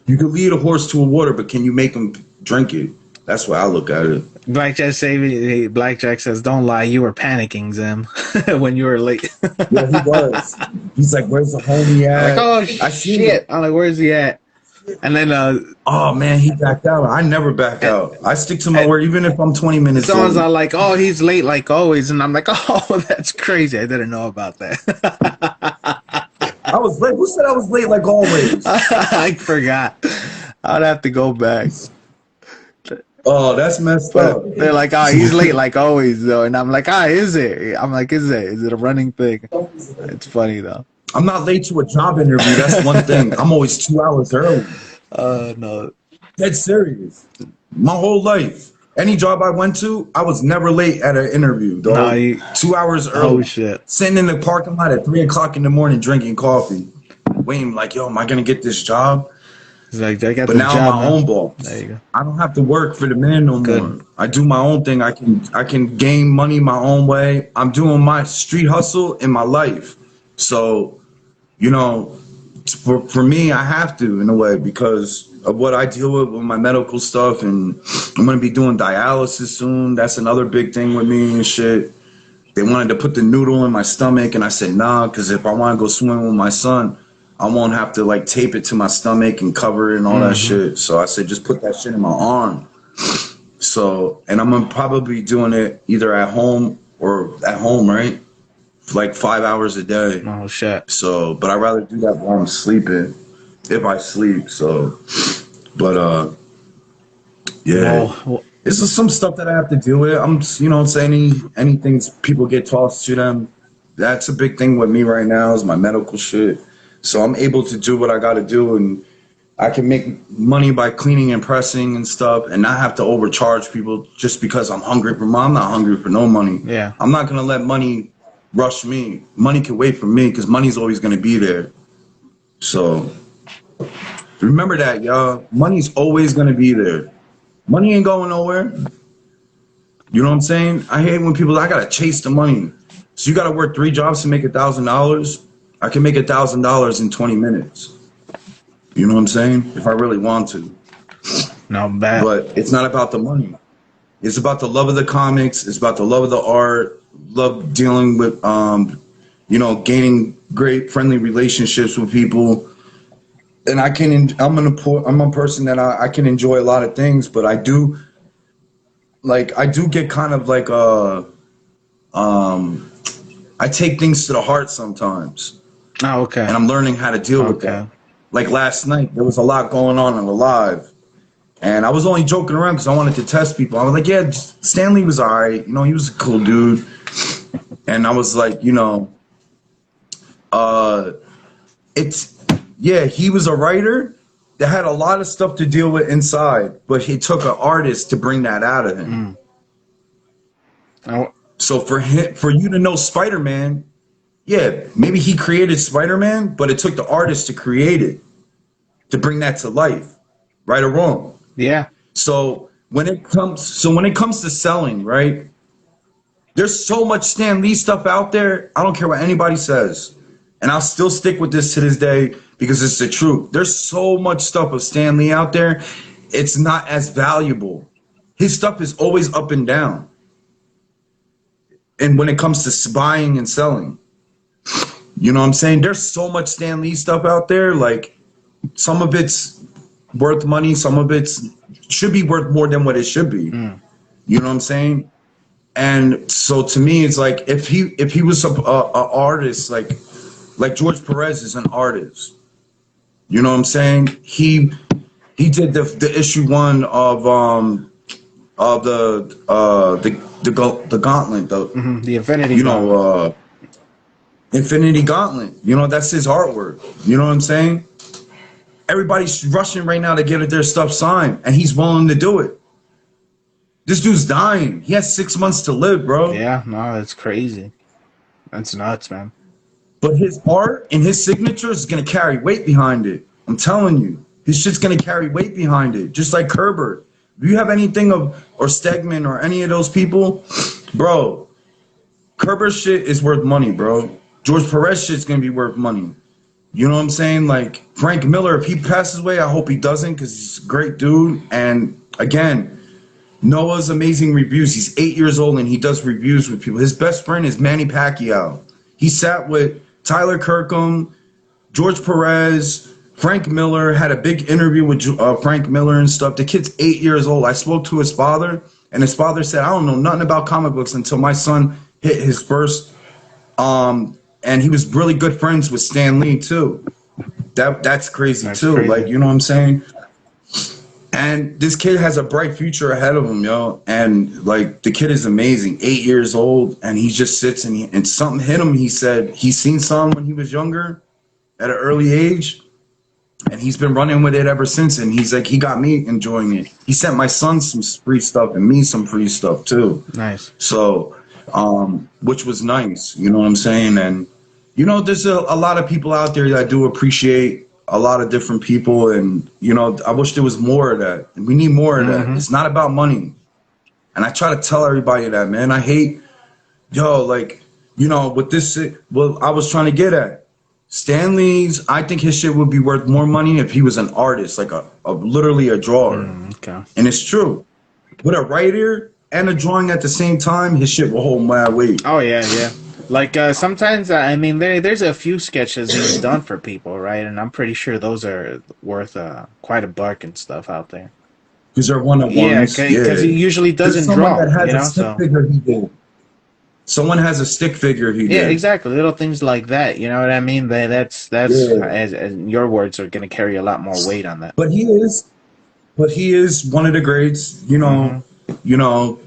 You can lead a horse to a water, but can you make him drink it? That's why I look at it. Blackjack says, "Don't lie, you were panicking, Zim, when you were late." Yeah, he was. He's like, "Where's the homie at?" I'm like, "Oh shit!" I'm like, "Where's he at?" And then, oh man, he backed out. I never back out. I stick to my word, even if I'm 20 minutes late. Someone's all like, "Oh, he's late like always," and I'm like, "Oh, that's crazy. I didn't know about that." I was late. Who said I was late like always? I forgot. I'd have to go back. Oh, that's messed up. They're like, "Oh, he's late like always, though," and I'm like, is it? I'm like, is it? Is it a running thing? It's funny though. I'm not late to a job interview. That's one thing. I'm always 2 hours early. No. That's serious. My whole life, any job I went to, I was never late at an interview, dog. 2 hours early. Oh shit. Sitting in the parking lot at 3:00 in the morning, drinking coffee, waiting like, yo, am I gonna get this job? He's like, I got but the now job, I'm my own boss. There you go. I don't have to work for the man no more. I do my own thing. I can gain money my own way. I'm doing my street hustle in my life. So, for me, I have to in a way because of what I deal with my medical stuff, and I'm gonna be doing dialysis soon. That's another big thing with me and shit. They wanted to put the noodle in my stomach, and I said nah, because if I want to go swimming with my son, I won't have to like tape it to my stomach and cover it and all that shit. So I said, just put that shit in my arm. So, and I'm gonna probably be doing it either at home, right? For like 5 hours a day. Oh shit. So, but I'd rather do that while I'm sleeping, if I sleep. So, but yeah. It's just some stuff that I have to deal with. I'm, saying anything people get tossed to them. That's a big thing with me right now is my medical shit. So I'm able to do what I got to do, and I can make money by cleaning and pressing and stuff, and not have to overcharge people just because I'm hungry for money. I'm not hungry for no money. Yeah. I'm not gonna let money rush me. Money can wait for me because money's always gonna be there. So remember that, y'all. Money's always gonna be there. Money ain't going nowhere. You know what I'm saying? I hate when people I gotta chase the money. So you gotta work 3 jobs to make $1,000. I can make $1,000 in 20 minutes. You know what I'm saying? If I really want to. No bad. But it's not about the money. It's about the love of the comics. It's about the love of the art. Love dealing with, gaining great friendly relationships with people. And I'm a person that I can enjoy a lot of things, but I do get kind of like I take things to the heart sometimes. Oh, okay. And I'm learning how to deal with that. Like last night, there was a lot going on in the live. And I was only joking around because I wanted to test people. I was like, yeah, Stanley was all right. He was a cool dude. And I was like, he was a writer that had a lot of stuff to deal with inside, but he took an artist to bring that out of him. Oh, So for you to know Spider-Man, yeah, maybe he created Spider-Man, but it took the artist to create it, to bring that to life, right or wrong. yeah. So when it comes to selling, right? There's so much Stan Lee stuff out there. I don't care what anybody says. And I'll still stick with this to this day because it's the truth. There's so much stuff of Stan Lee out there. It's not as valuable. His stuff is always up and down. And when it comes to buying and selling, you know what I'm saying? There's so much Stan Lee stuff out there. Like, some of it's worth money. Some of it should be worth more than what it should be. You know what I'm saying? And so to me, it's like if he was a artist, like George Perez is an artist. You know what I'm saying? He did the issue 1 of the Gauntlet, The Infinity. you know, Infinity Gauntlet. You know, that's his artwork. You know what I'm saying? Everybody's rushing right now to get their stuff signed, and he's willing to do it. This dude's dying. He has 6 months to live, bro. Yeah, no, that's crazy. That's nuts, man. But his art and his signature is going to carry weight behind it. I'm telling you. His shit's going to carry weight behind it. Just like Herbert. Do you have anything or Stegman or any of those people? Bro, Herbert's shit is worth money, bro. George Perez shit's going to be worth money. You know what I'm saying? Like, Frank Miller, if he passes away, I hope he doesn't because he's a great dude. And, again, Noah's amazing reviews. He's 8 years old and he does reviews with people. His best friend is Manny Pacquiao. He sat with Tyler Kirkham, George Perez, Frank Miller, had a big interview with Frank Miller and stuff. The kid's 8 years old. I spoke to his father, and his father said, I don't know nothing about comic books until my son hit his first. And he was really good friends with Stan Lee, too. That's crazy, too. Crazy. Like, you know what I'm saying? And this kid has a bright future ahead of him, yo. And, like, the kid is amazing. 8 years old, and he just sits and something hit him. He said he's seen some when he was younger at an early age, and he's been running with it ever since. And he's like, he got me enjoying it. He sent my son some free stuff and me some free stuff, too. Nice. So, which was nice, you know what I'm saying? And, you know, there's a lot of people out there that do appreciate a lot of different people, and you know, I wish there was more of that. We need more of that. It's not about money, and I try to tell everybody that, man. I hate, like, you know, with this. Well, I was trying to get at Stan Lee's. I think his shit would be worth more money if he was an artist, like a literally a drawer. Okay. And it's true. With a writer and a drawing at the same time, his shit will hold mad weight. Oh yeah, yeah. Like, sometimes, I mean, there's a few sketches he's done for people, right? And I'm pretty sure those are worth quite a buck and stuff out there. Because they're one-of-ones. Yeah, because he usually doesn't draw, you know? So. Figure he did. Someone has a stick figure he did. Yeah, exactly. Little things like that, you know what I mean? That's as your words are going to carry a lot more weight on that. But he is one of the greats, you know, you know.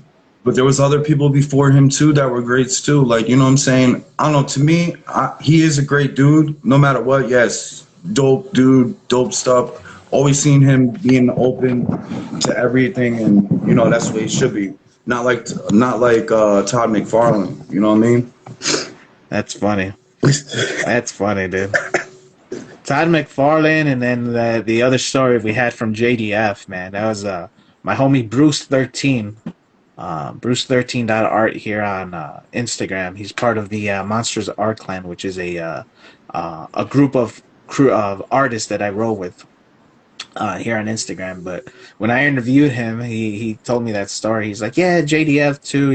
But there was other people before him, too, that were greats, too. Like, you know what I'm saying? I don't know. To me, he is a great dude, no matter what. Yes, dope dude, dope stuff. Always seen him being open to everything, and, you know, that's the way he should be. Not like Todd McFarlane. You know what I mean? That's funny. That's funny, dude. Todd McFarlane, and then the other story we had from JDF, man. That was my homie Bruce 13. Bruce13.art here on Instagram. He's part of the Monsters Art Clan, which is a group of artists that I roll with here on Instagram. But when I interviewed him, he told me that story. He's like, yeah, JDF too.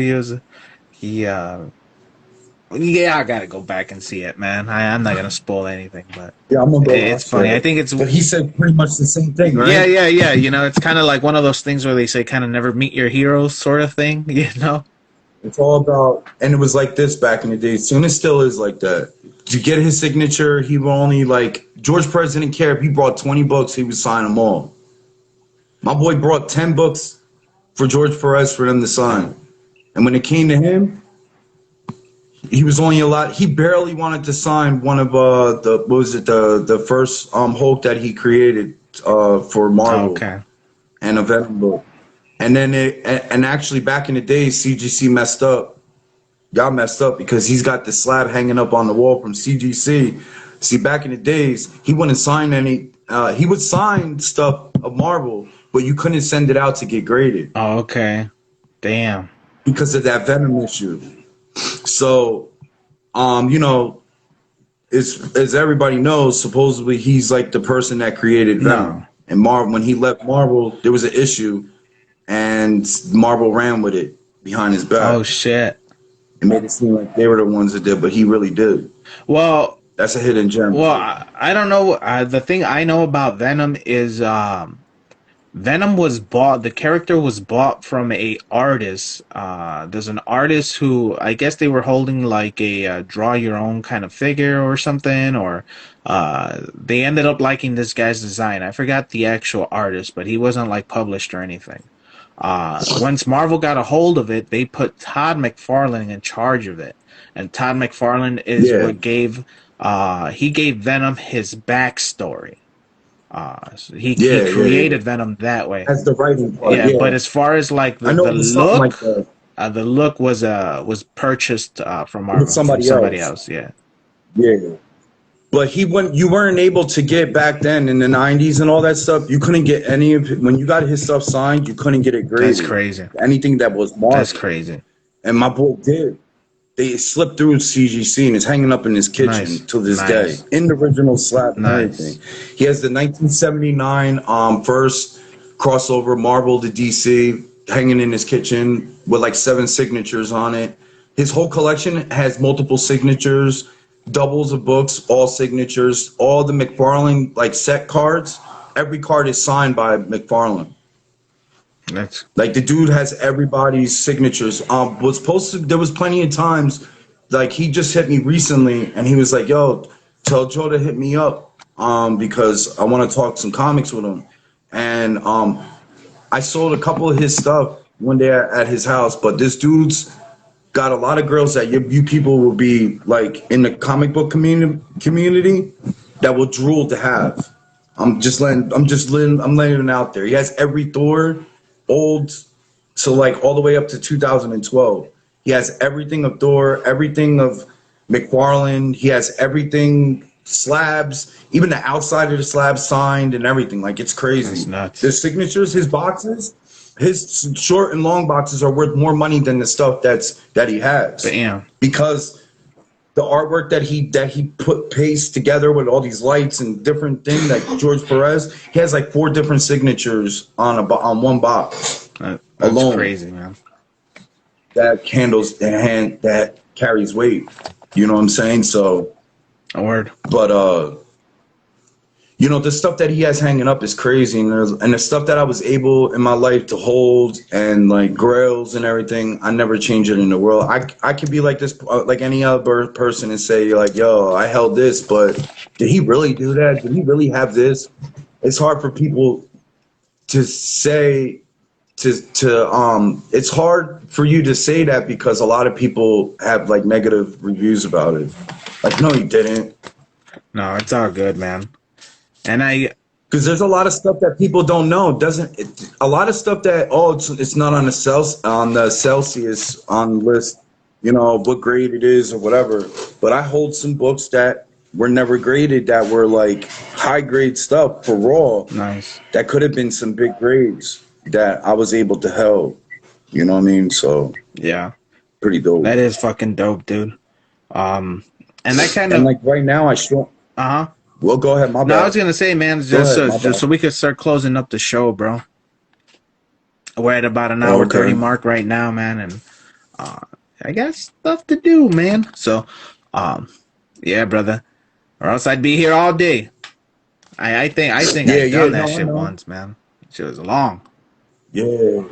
Yeah, I gotta go back and see it, man. I'm not gonna spoil anything, but yeah, I'm gonna go. It's funny. I think it's. But he said pretty much the same thing, right? Yeah. You know, it's kind of like one of those things where they say, kind of never meet your heroes, sort of thing. You know. It's all about, and it was like this back in the day. Soon it still is like that. To get his signature, he would only George Perez didn't care if he brought 20 books, he would sign them all. My boy brought 10 books for George Perez for them to sign, and when it came to him. He was only he barely wanted to sign one of the first Hulk that he created for Marvel Okay. and a Venom book. And then and actually back in the days, CGC messed up. Y'all messed up because he's got the slab hanging up on the wall from CGC. See, back in the days, he wouldn't sign any. He would sign stuff of Marvel, but you couldn't send it out to get graded Oh, okay. Damn. because of that Venom issue. So, you know, as everybody knows, supposedly he's like the person that created Venom. No. And Marvel, when he left Marvel, there was an issue, and Marvel ran with it behind his back. Oh shit. It made it seem like they were the ones that did, but he really did. Well, That's a hidden gem. I don't know. The thing I know about Venom is Venom was bought. The character was bought from a artist. There's an artist who I guess they were holding like a draw your own kind of figure or something, or they ended up liking this guy's design. I forgot the actual artist, but he wasn't like published or anything. Once Marvel got a hold of it, they put Todd McFarlane in charge of it, and Todd McFarlane is what gave he gave Venom his backstory. So he created Venom that way. That's the writing part. Yeah, but as far as like the look, like the look was purchased from Marvel from somebody else. Yeah. Yeah. But you weren't able to get back then in the 90s and all that stuff. You couldn't get any of it. When you got his stuff signed, you couldn't get it graded. That's crazy. Anything that was Marvel. That's crazy. And my boy did. They slipped through CGC and it's hanging up in his kitchen to this day. In the original slab and everything. He has the 1979 first crossover Marvel to DC hanging in his kitchen with like 7 signatures on it. His whole collection has multiple signatures, doubles of books, all signatures, all the McFarlane like set cards. Every card is signed by McFarlane. That's like the dude has everybody's signatures. Was posted. There was plenty of times, like he just hit me recently, and he was like, "Yo, tell Joe to hit me up, because I want to talk some comics with him." And I sold a couple of his stuff one day at his house, but this dude's got a lot of girls that you people will be like in the comic book community that will drool to have. I'm laying it out there. He has every Thor, old to like all the way up to 2012. He has everything of Thor, everything of McFarlane. He has everything slabs, even the outside of the slab signed and everything. Like it's crazy. That's nuts. The signatures, his boxes, his short and long boxes are worth more money than the stuff that he has. Damn. Because the artwork that he pastes together with all these lights and different things, like George Perez, he has like 4 different signatures on one box. That's alone. Crazy, man. That handles the hand that carries weight. You know what I'm saying? So, a word. But you know, the stuff that he has hanging up is crazy, and the stuff that I was able in my life to hold and like grails and everything, I never change it in the world. I could be like this, like any other person, and say like, "Yo, I held this," but did he really do that? Did he really have this? It's hard for people to say. It's hard for you to say that because a lot of people have like negative reviews about it. Like, no, he didn't. No, it's all good, man. And because there's a lot of stuff that people don't know. A lot of stuff that it's not on the Celsius on list, you know, what grade it is or whatever. But I hold some books that were never graded that were like high grade stuff for raw. Nice. That could have been some big grades that I was able to hold. You know what I mean? So yeah, pretty dope. That is fucking dope, dude. And that kind of like right now I show. Well, go ahead. My bad. No, I was gonna say, man, just so we could start closing up the show, bro. We're at about an hour 30 mark right now, man, and I got stuff to do, man. So, yeah, brother, or else I'd be here all day. I think I've done that shit once, man. Shit was long. Yeah,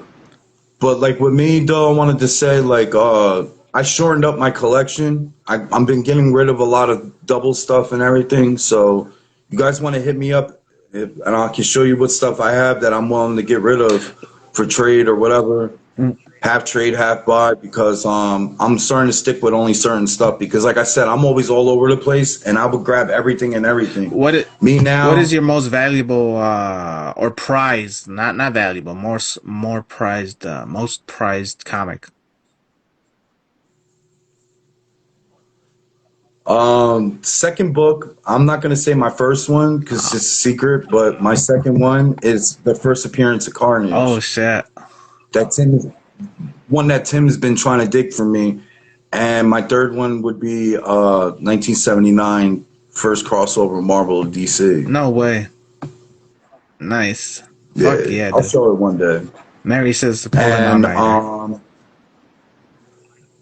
but like with me though, I wanted to say like I shortened up my collection. I've been getting rid of a lot of double stuff and everything. So you guys want to hit me up, and I can show you what stuff I have that I'm willing to get rid of for trade or whatever. half trade, half buy, because I'm starting to stick with only certain stuff, because like I said, I'm always all over the place and I would grab everything and everything. Me What is now, your most valuable or prized? Not valuable, more prized, most prized comic? second book, I'm not gonna say my first one because it's Oh, a secret, but my second one is the first appearance of oh Carnage. shit! That Tim, one that Tim has been trying to dig for me. And my third one would be 1979 first crossover Marvel DC. No way. Nice. Fuck Yeah, yeah, I'll dude. show it one day. Mary says to pull an And all-nighter.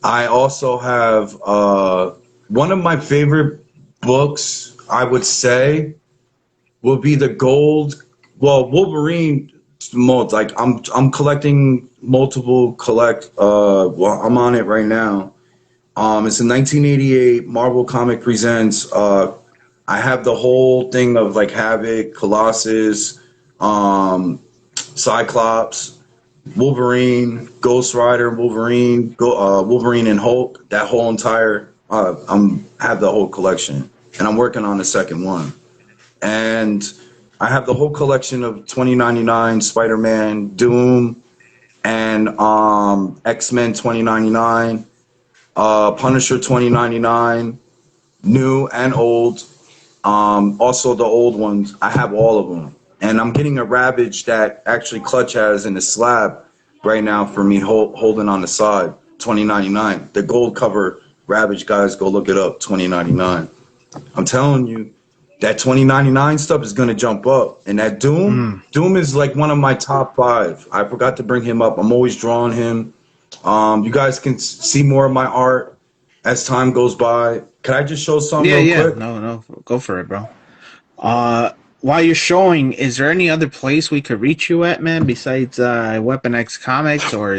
I also have one of my favorite books, I would say, will be the gold. Well, Wolverine mold. Like I'm collecting multiple collect. Well, I'm on it right now. It's a 1988 Marvel comic presents. I have the whole thing of like Havoc, Colossus, um, Cyclops, Wolverine, Ghost Rider, Wolverine and Hulk. That whole entire have the whole collection, and I'm working on the second one. And I have the whole collection of 2099 Spider-Man, Doom, and X-Men 2099, Punisher 2099, new and old. Also the old ones. I have all of them, and I'm getting a Ravage that actually Clutch has in the slab right now for me, holding on the side. 2099, the gold cover Ravage, guys, go look it up. 2099. I'm telling you, that 2099 stuff is gonna jump up, and that Mm. Doom is like one of my top 5. I forgot to bring him up. I'm always drawing him. You guys can see more of my art as time goes by. Can I just show some Yeah, real yeah. quick? No, no. Go for it, bro. While you're showing, is there any other place we could reach you at, man, besides Weapon X Comics, or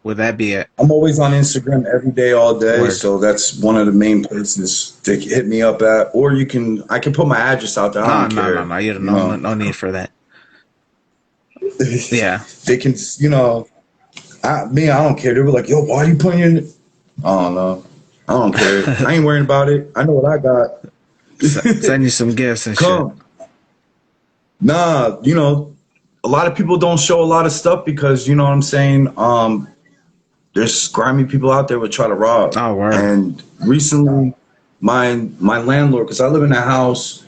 would that be it? I'm always on Instagram every day, all day, Word. so that's one of the main places to hit me up at. Or I can put my address out there. I No, don't no, no, care. no. You don't, You no, no, know, no need for that. Yeah. they can, I don't care. They were like, yo, why are you putting your, I don't know. I don't care. I ain't worrying about it. I know what I got. Send you some gifts and shit. Come. Nah, a lot of people don't show a lot of stuff because, you know what I'm saying? There's grimy people out there would try to rob. Oh, word. And recently, my landlord, because I live in a house,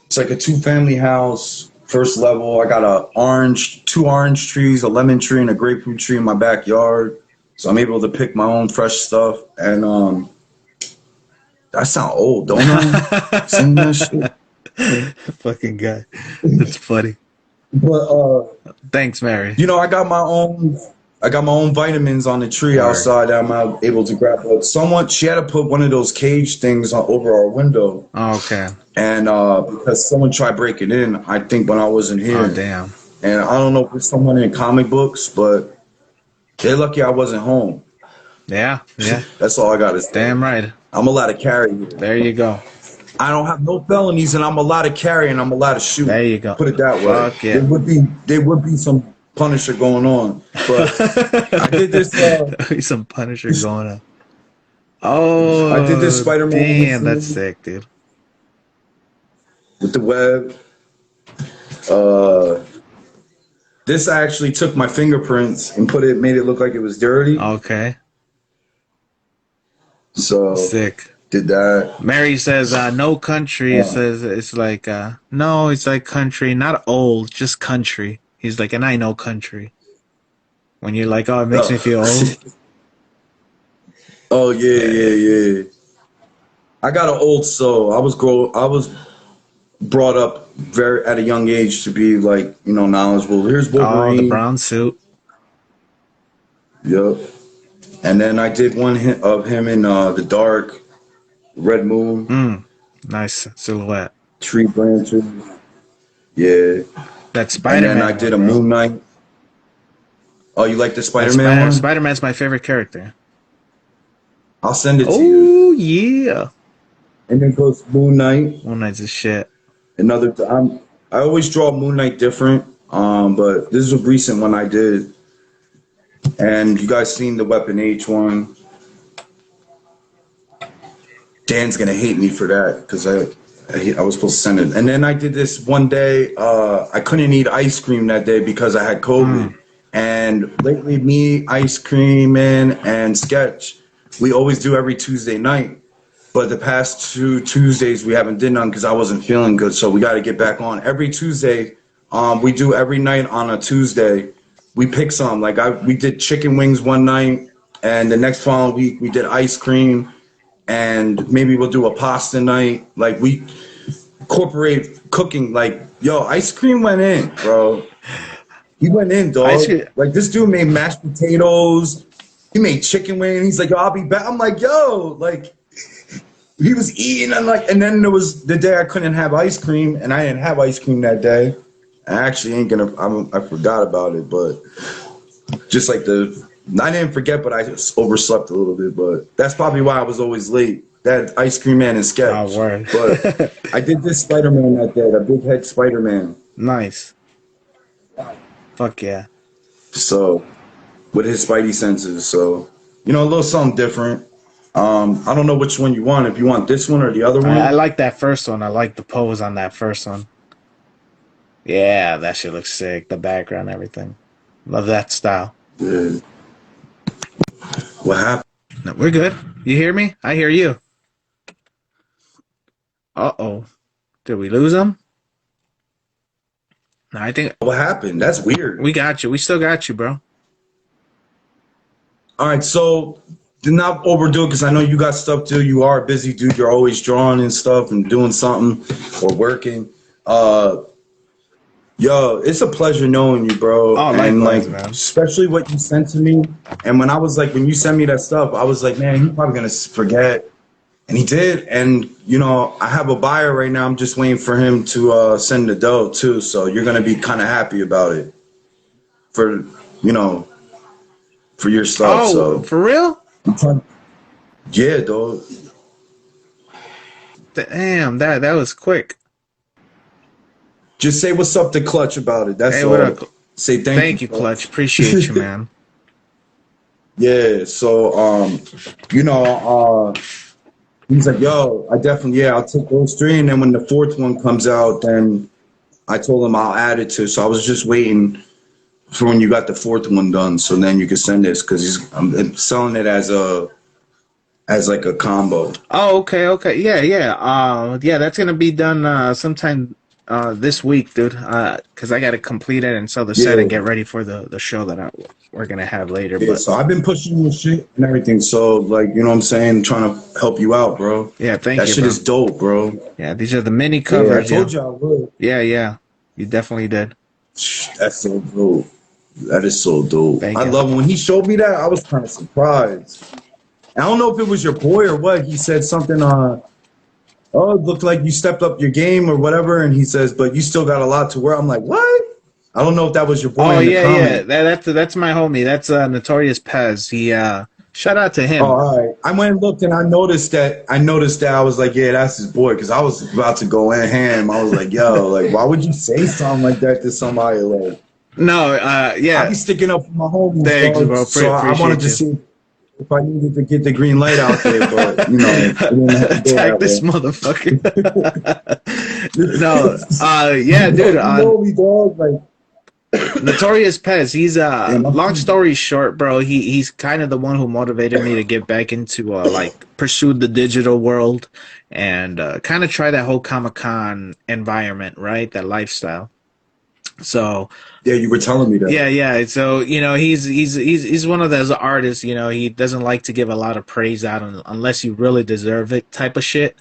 it's like a 2-family house, first level. I got 2 orange trees, a lemon tree, and a grapefruit tree in my backyard. So I'm able to pick my own fresh stuff. And I sound old, don't I? Saying that shit. Fucking guy. That's funny. But Thanks, Mary. I got my own vitamins on the tree Word. outside that I'm able to grab. But she had to put one of those cage things over our window. Oh, okay. And because someone tried breaking in, I think when I wasn't here. Oh, damn. And I don't know if it's someone in comic books, but they're lucky I wasn't home. Yeah, yeah. That's all I got to say. Damn right. I'm allowed to carry here. There you go. I don't have no felonies, and I'm allowed to carry, and I'm allowed to shoot. There you go. Put it that way. Fuck yeah. There would be some Punisher going on, but I did this. Some Punisher going on. Oh, I did this Spider-Man damn, recently that's sick, dude. with the web. This I actually took my fingerprints and made it look like it was dirty. Okay, So sick. did that. Mary says, no country. It says, it's like, no, it's like country, not old, just country. He's like, and I know country. When you're like, oh, it makes me feel old. Oh yeah. I got an old soul. I was brought up very at a young age to be like, knowledgeable. Here's Wolverine. Oh, the brown suit. Yep. And then I did one of him in the dark, Red Moon. Nice silhouette. Tree branches. Yeah. That Spider-Man. And then I did a Moon Knight. Oh, you like the Spider-Man one? Spider-Man's my favorite character. I'll send it to you. Oh, yeah. And then goes Moon Knight. Moon Knight's a shit. I always draw Moon Knight different, but this is a recent one I did. And you guys seen the Weapon H one? Dan's gonna hate me for that because I was supposed to send it. And then I did this one day. I couldn't eat ice cream that day because I had COVID. And lately, me, Ice Cream, and Sketch, we always do every Tuesday night. But the past 2 Tuesdays, we haven't did none because I wasn't feeling good. So we got to get back on. Every Tuesday, we do every night on a Tuesday. We pick some. Like we did chicken wings one night. And the next following week, we did ice cream. And maybe we'll do a pasta night. Like we incorporate cooking. Like, yo, Ice Cream went in, bro. He went in, dog. Like, this dude made mashed potatoes. He made chicken wings. He's like, yo, I'll be back. I'm like, yo, like, he was eating. And then there was the day I couldn't have ice cream, and I didn't have ice cream that day. I actually I forgot about it, but just like I didn't forget, but I just overslept a little bit. But that's probably why I was always late. That Ice Cream Man and Sketch. Oh, word. But I did this Spider-Man that day, the big head Spider-Man. Nice. Fuck yeah. So, with his spidey senses. So, a little something different. I don't know which one you want. If you want this one or the other one. I like that first one. I like the pose on that first one. Yeah, that shit looks sick. The background, everything. Love that style. Yeah. What happened? No, we're good. You hear me? I hear you. Uh-oh. Did we lose him? No, I think... What happened? That's weird. We got you. We still got you, bro. All right, so do not overdo it because I know you got stuff too. You are a busy dude. You're always drawing and stuff and doing something or working. Yo, it's a pleasure knowing you, bro. Oh, and likewise, like, man. especially what you sent to me. And when you sent me that stuff, I was like, man, he's probably gonna forget. And he did. And I have a buyer right now. I'm just waiting for him to send the dough too. So you're gonna be kind of happy about it for your stuff. Oh, so for real? Yeah, dog. Damn, that was quick. Just say what's up to Clutch about it. That's all. What up? Say thank you, Clutch. Appreciate you, man. Yeah. So he's like, yo, I'll take those 3. And then when the 4th one comes out, then I told him I'll add it to. So I was just waiting for when you got the 4th one done. So then you can send this because I'm selling it as like a combo. Oh, okay. Yeah. That's gonna be done sometime this week, dude. Because I gotta complete it and sell the set and get ready for the show that we're gonna have later. Yeah, so I've been pushing your shit and everything. So like, you know what I'm saying, trying to help you out, bro. Yeah, thank you. That shit is dope, bro. Yeah, these are the mini covers. Yeah, I told you I would. Yeah. You definitely did. That's so dope. That is so dope. Thank I you. love when he showed me that. I was kind of surprised. I don't know if it was your boy or what. He said something it looked like you stepped up your game or whatever. And he says, but you still got a lot to wear. I'm like, what? I don't know if that was your boy. Oh, yeah. That's my homie. That's Notorious Pez. He shout out to him. Oh, all right. I went and looked and I noticed that. I was like, yeah, that's his boy. Because I was about to go in ham. I was like, yo, like, why would you say something like that to somebody? Like, no, yeah. I be sticking up for my homies. Thanks, dog. bro. So I wanted to see if I needed to get the green light out there, but attack this motherfucker. No, yeah, dude. Dog, like, Notorious Pez. He's long story short, bro. He's kind of the one who motivated me to get back into pursue the digital world and kind of try that whole Comic-Con environment, right? That lifestyle. So yeah, you were telling me that. Yeah. So he's one of those artists. He doesn't like to give a lot of praise out unless you really deserve it, type of shit.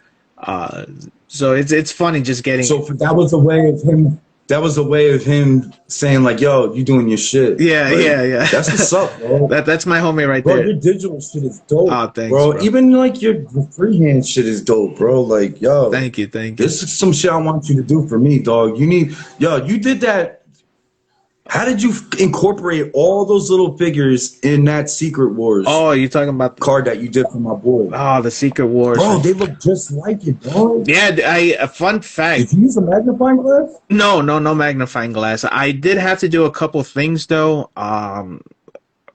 So it's funny just getting. So that was a way of him. That was a way of him saying like, "Yo, you doing your shit." Yeah. That's what's up, bro. That's my homie right bro, there. Your digital shit is dope. Oh, thanks, bro. bro. Even like your freehand shit is dope, bro. Like, yo. Thank you. This is some shit I want you to do for me, dog. You did that. How did you incorporate all those little figures in that Secret Wars? Oh, you're talking about the card that you did for my boy. Oh, the Secret Wars. Bro, they look just like it, bro. Yeah, a fun fact. Did you use a magnifying glass? No magnifying glass. I did have to do a couple things though.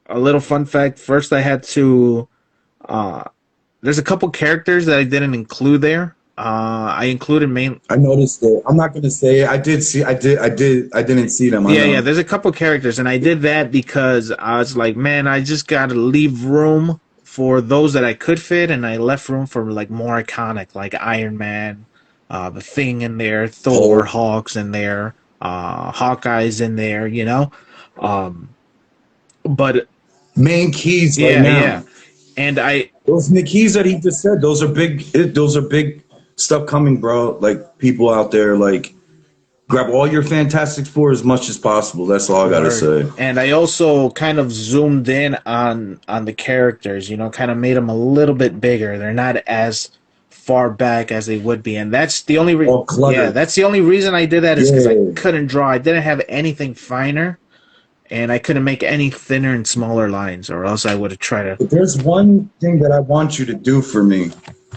a little fun fact. First, I had to. There's a couple characters that I didn't include there. I included main. I noticed it. I'm not gonna say it. I did see. I did. I did. I didn't see them. I Yeah, yeah. know. There's a couple characters, and I did that because I was like, man, I just gotta leave room for those that I could fit, and I left room for like more iconic, like Iron Man, the Thing in there, Thor, Hulk. Hawk's in there, Hawkeye's in there, you know. Um, but Main keys right yeah, yeah, now. and I Those the keys that he just said. Those are big. Those are big stuff coming, bro. Like people out there, like grab all your Fantastic Four as much as possible. That's all I gotta word, say. and I also kind of zoomed in on the characters, you know, kind of made them a little bit bigger. They're not as far back as they would be, and that's the only All yeah, cluttered. that's the only reason I did that is because I Yeah. couldn't draw. I didn't have anything finer, and I couldn't make any thinner and smaller lines, or else I would have tried to. But there's one thing that I want you to do for me,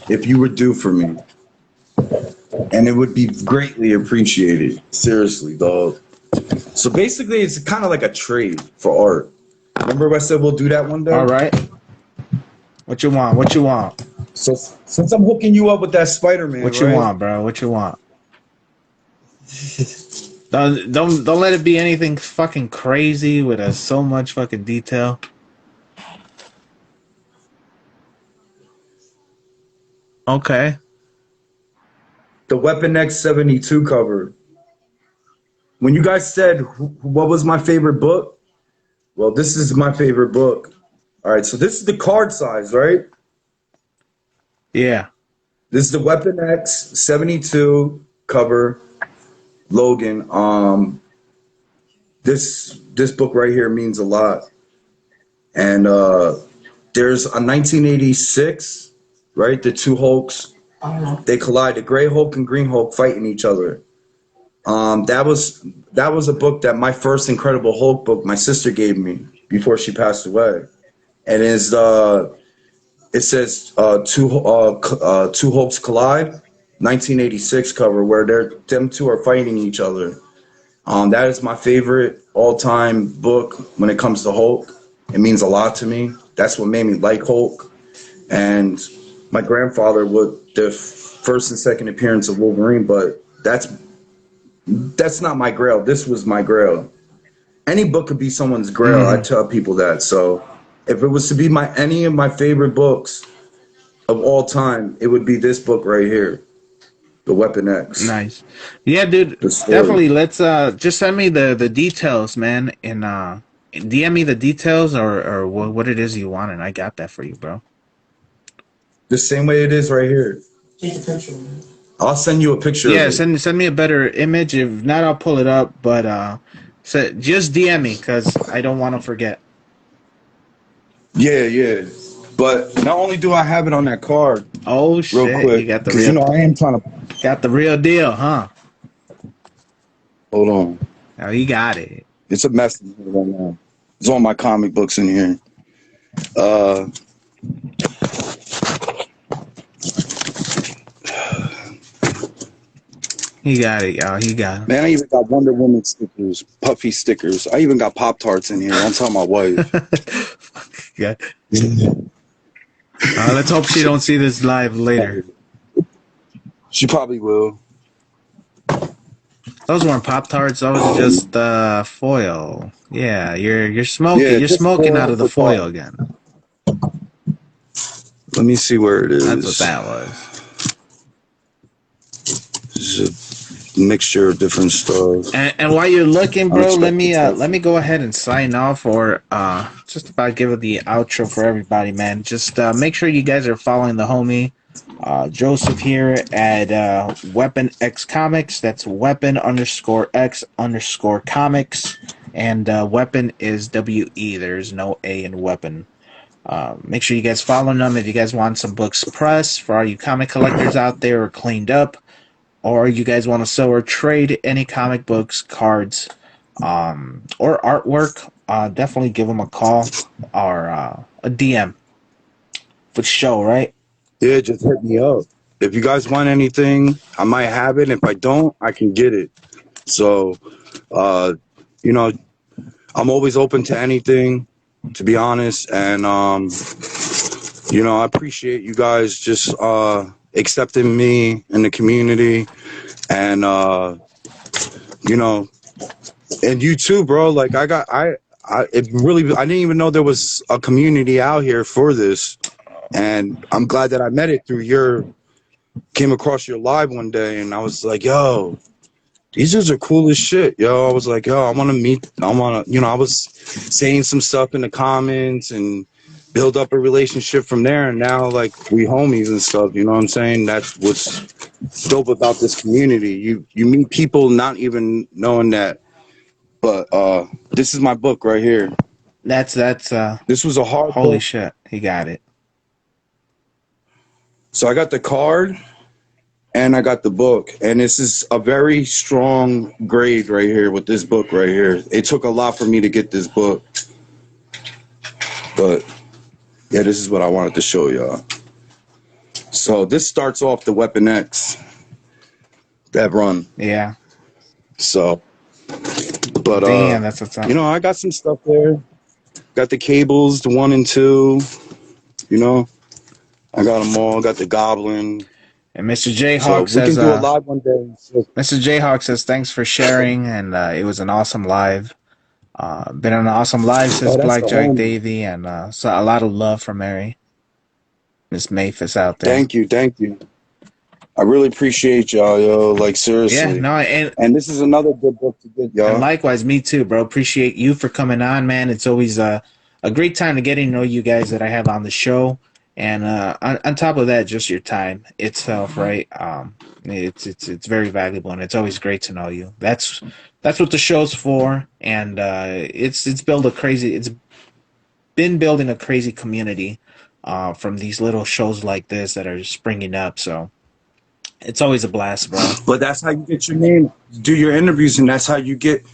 if you would do for me, and it would be greatly appreciated. Seriously, dog. So basically, it's kind of like a trade for art. Remember I said we'll do that one All day? right, what you want? What you want? So since I'm hooking you up with that Spider-Man, What you right? want, bro? What you want? Don't let it be anything fucking crazy with so much fucking detail. Okay. The Weapon X-72 cover. When you guys said what was my favorite book, well, this is my favorite book. All right, so this is the card size, right? Yeah. This is the Weapon X-72 cover. Logan. This book right here means a lot. And there's a 1986, right? The two Hulks, they collide. The Gray Hulk and Green Hulk fighting each other. That was a book that my first Incredible Hulk book my sister gave me before she passed away, and it says two Hulks collide, 1986 cover where them two are fighting each other. That is my favorite all-time book when it comes to Hulk. It means a lot to me. That's what made me like Hulk. And my grandfather would the first and second appearance of Wolverine, but that's not my grail. This was my grail. Any book could be someone's grail. I tell people that. So if it was to be any of my favorite books of all time, it would be this book right here, The Weapon X. Nice. Yeah, dude. The story. Definitely. Let's just send me the details, man, and DM me the details or what it is you want, and I got that for you, bro. The same way it is right here. Take a picture. I'll send you a picture Yeah, of it. send me a better image. If not, I'll pull it up. But just DM me because I don't want to forget. Yeah, yeah. But not only do I have it on that card, Oh real shit! quick, You got the because real, I am trying to got the real deal, huh? hold on. Oh, you got it. It's a mess in here right now. There's all my comic books in here. He got it, y'all. He got it. Man, I even got Wonder Woman stickers, puffy stickers. I even got Pop-Tarts in here. Don't tell my wife. Yeah. Let's hope she don't see this live later. She probably will. Those weren't Pop-Tarts. Those were just foil. Yeah, you're smoking. Yeah, You're just smoking foil out of the for foil fun. again. Let me see where it is. That's what that was. It's a mixture of different stuff. And while you're looking, bro, let me Unexpected go ahead and sign off, or just about give it the outro for everybody, man. Just make sure you guys are following the homie Joeseph here at Weapon X Comics. That's Weapon_X_comics, and Weapon is WE. There's no A in Weapon. Make sure you guys follow them if you guys want some books pressed for all you comic collectors out there or cleaned up, or you guys want to sell or trade any comic books, cards, or artwork. Definitely give them a call or a DM for show, right? Yeah, just hit me up. If you guys want anything, I might have it. If I don't, I can get it. So, I'm always open to anything. to be honest. And I appreciate you guys just accepting me in the community, and and you too, bro. Like I didn't even know there was a community out here for this, and I'm glad that I met it through came across your live one day, and I was like, yo, these dudes are cool as shit, yo. I was like, yo, I want to, I was saying some stuff in the comments and build up a relationship from there, and now, like, we homies and stuff, you know what I'm saying? That's what's dope about this community. You meet people not even knowing that, but this is my book right here. That's This was a hard holy book. shit. He got it. So I got the card and I got the book, and this is a very strong grade right here with this book right here. It took a lot for me to get this book, but yeah, this is what I wanted to show y'all. So this starts off the Weapon X, that run. Yeah. So, but damn, that's what's up. I got some stuff there. Got the cables, the 1 and 2. I got them all. Got the Goblin. And Mr. Jayhawk So we says, can do a live one day. So, Mr. Jayhawk says, thanks for sharing, and it was an awesome live. Been an awesome live since Blackjack Davy, and so a lot of love from Mary. Miss Maphis out there. Thank you. I really appreciate y'all, yo. Like, seriously. Yeah, no, and this is another good book to get, y'all. And likewise, me too, bro. Appreciate you for coming on, man. It's always a great time to get to know you guys that I have on the show. And on top of that, just your time itself, right? It's very valuable, and it's always great to know you. That's what the show's for, and it's been building a crazy community from these little shows like this that are springing up. So it's always a blast, bro. But that's how you get your name, do your interviews, and that's how you get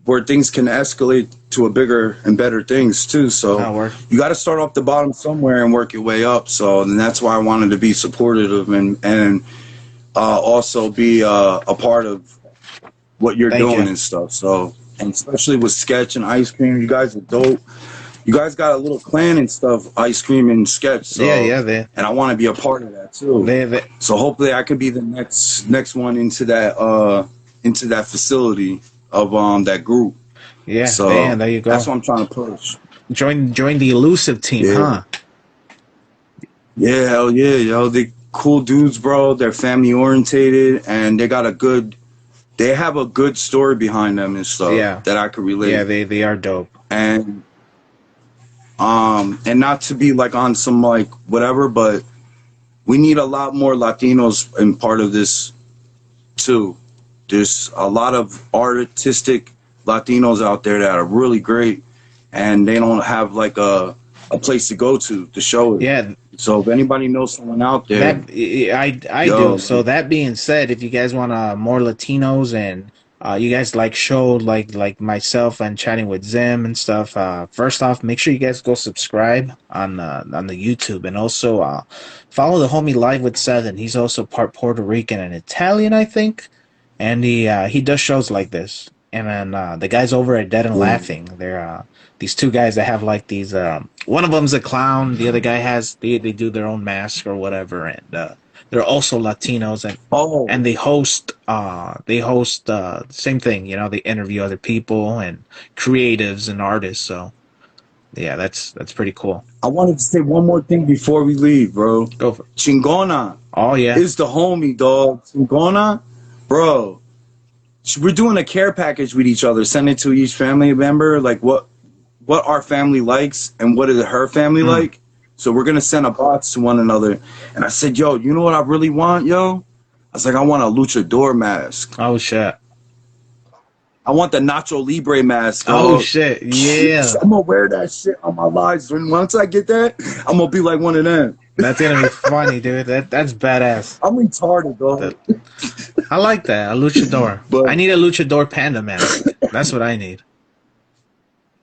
where things can escalate to a bigger and better things too. So you got to start off the bottom somewhere and work your way up. So and that's why I wanted to be supportive and also be a part of what you're doing and stuff. So, and especially with Sketch and Ice Cream, you guys are dope. You guys got a little clan and stuff, Ice Cream and Sketch. So, yeah. And I want to be a part of that too. So hopefully I could be the next one into that facility of that group. Yeah, so man, there you go. That's what I'm trying to push. Join the elusive team, huh? Yeah, hell yeah, yo. They cool dudes, bro. They're family orientated, and they have a good story behind them and stuff that I could relate. Yeah, they are dope. And not to be like on some like whatever, but we need a lot more Latinos in part of this too. There's a lot of artistic Latinos out there that are really great, and they don't have like a place to go to show it. Yeah. So if anybody knows someone out there, I do. So that being said, if you guys want more Latinos and you guys like show like myself and chatting with Zim and stuff, first off, make sure you guys go subscribe on the YouTube, and also follow the homie Live with Southern. He's also part Puerto Rican and Italian, I think. And he does shows like this. And then the guys over at Dead and Laughing, they're these two guys that have like these. One of them's a clown. The other guy they do their own mask or whatever, and they're also Latinos, and they host same thing. They interview other people and creatives and artists. So yeah, that's pretty cool. I wanted to say one more thing before we leave, bro. Go for it. Chingona. Oh yeah, is the homie, dog. Chingona, bro. We're doing a care package with each other. Send it to each family member, like what our family likes and what is her family like. So we're going to send a box to one another. And I said, yo, you know what I really want, yo? I was like, I want a luchador mask. Oh, shit. I want the Nacho Libre mask. Oh, shit. Yeah. I'm going to wear that shit on my lives. And once I get that, I'm going to be like one of them. That's going to be funny, dude. That's badass. I'm retarded, dog. I like that. A luchador. But I need a luchador panda mask. That's what I need.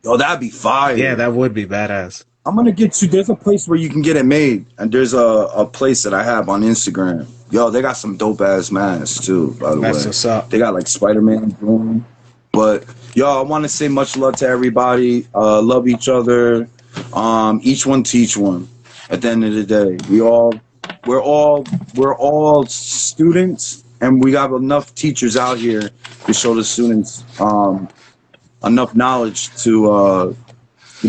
Yo, that'd be fire. Yeah, that would be badass. I'm going to get you. There's a place where you can get it made. And there's a place that I have on Instagram. Yo, they got some dope-ass masks, too, by the way. That's what's up. They got, like, Spider-Man, Doom. But y'all, I want to say much love to everybody. Love each other. Each one teach one. At the end of the day, we're all students, and we have enough teachers out here to show the students enough knowledge to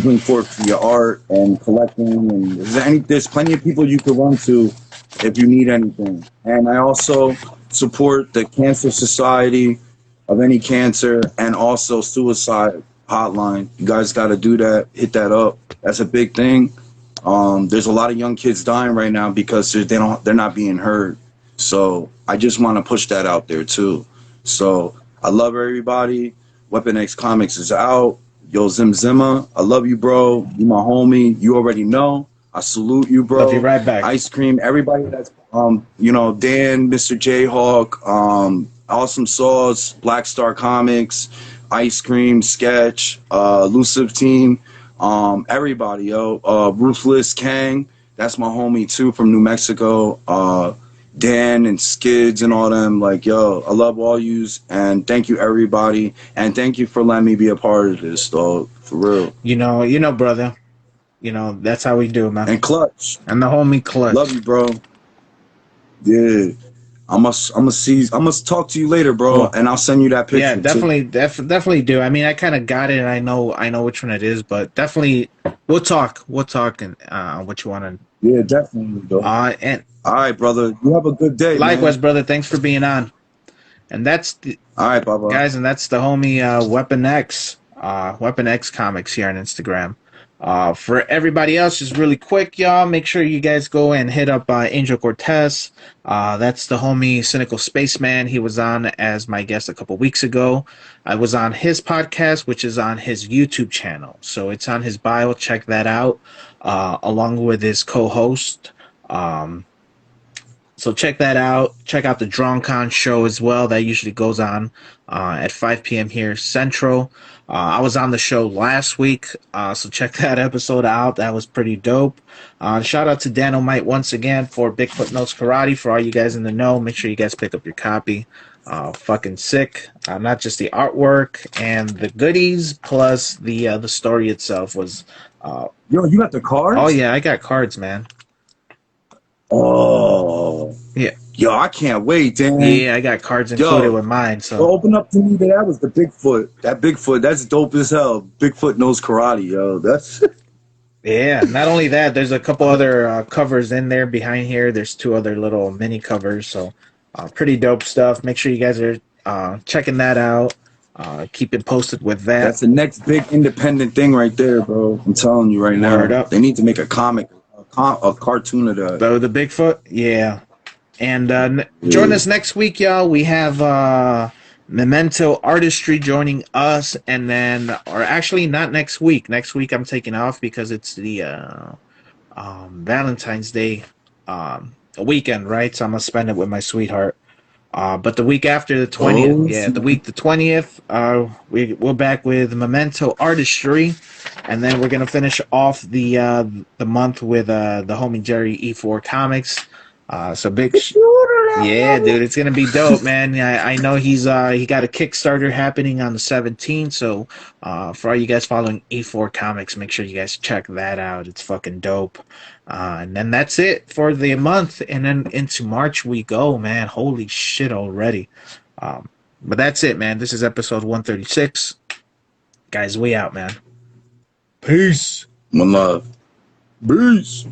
bring forth to your art and collecting. And there's plenty of people you can run to if you need anything. And I also support the Cancer Society of any cancer, and also suicide hotline. You guys got to do that. Hit that up. That's a big thing. There's a lot of young kids dying right now because they're not being heard. So I just want to push that out there too. So I love everybody. Weapon X Comics is out. Yo, Zimma, I love you, bro. You my homie. You already know. I salute you, bro. Love you right back. Ice Cream, everybody that's Dan, Mr. Jayhawk, Awesome Sauce, Black Star Comics, Ice Cream, Sketch, Elusive Team, everybody, yo. Ruthless Kang, that's my homie too from New Mexico. Dan and Skids and all them, like, yo, I love all yous, and thank you everybody, and thank you for letting me be a part of this, dog, for real. You know, brother. That's how we do, man. And Clutch. And the homie Clutch. Love you, bro. Yeah. I must talk to you later, bro, cool. And I'll send you that picture. Yeah, definitely do. I mean, I kind of got it, and I know which one it is, but definitely we'll talk and what you want to. Yeah, definitely, bro. And all right, brother. You have a good day. Likewise, man. Brother. Thanks for being on. And that's all right, bye, guys, and that's the homie Weapon X Comics here on Instagram. For everybody else, just really quick, y'all, make sure you guys go and hit up Angel Cortez. That's the homie Cynical Spaceman. He was on as my guest a couple weeks ago. I was on his podcast, which is on his YouTube channel. So it's on his bio. Check that out, along with his co-host. So check that out. Check out the DrawnCon show as well. That usually goes on at 5 p.m. here Central. I was on the show last week, so check that episode out. That was pretty dope. Shout out to Dynamite once again for Bigfoot Knows Karate. For all you guys in the know, make sure you guys pick up your copy. Fucking sick. Not just the artwork and the goodies, plus the story itself was. Yo, you got the cards? Oh yeah, I got cards, man. Oh. Yeah. Yo, I can't wait, Dan. Yeah, I got cards included with mine. So open up to me that was the Bigfoot. That Bigfoot, that's dope as hell. Bigfoot Knows Karate, yo. That's yeah. Not only that, there's a couple other covers in there behind here. There's 2 other little mini covers. So pretty dope stuff. Make sure you guys are checking that out. Keep it posted with that. That's the next big independent thing right there, bro. I'm telling you right now. They need to make a comic, a cartoon of that. The Bigfoot, yeah. And join us next week, y'all. We have Memento Artistry joining us, and then, or actually not next week. Next week I'm taking off because it's the Valentine's Day weekend, right? So I'm gonna spend it with my sweetheart. But the week after, the 20th, the 20th, we're back with Memento Artistry, and then we're gonna finish off the month with the homie Jerry E4 Comics. So big, yeah, dude, it's gonna be dope, man. I know he got a Kickstarter happening on the 17th. So for all you guys following E4 Comics, make sure you guys check that out. It's fucking dope. And then that's it for the month, and then into March we go, man. Holy shit already. But that's it, man. This is episode 136. Guys, we out, man. Peace. One love. Peace.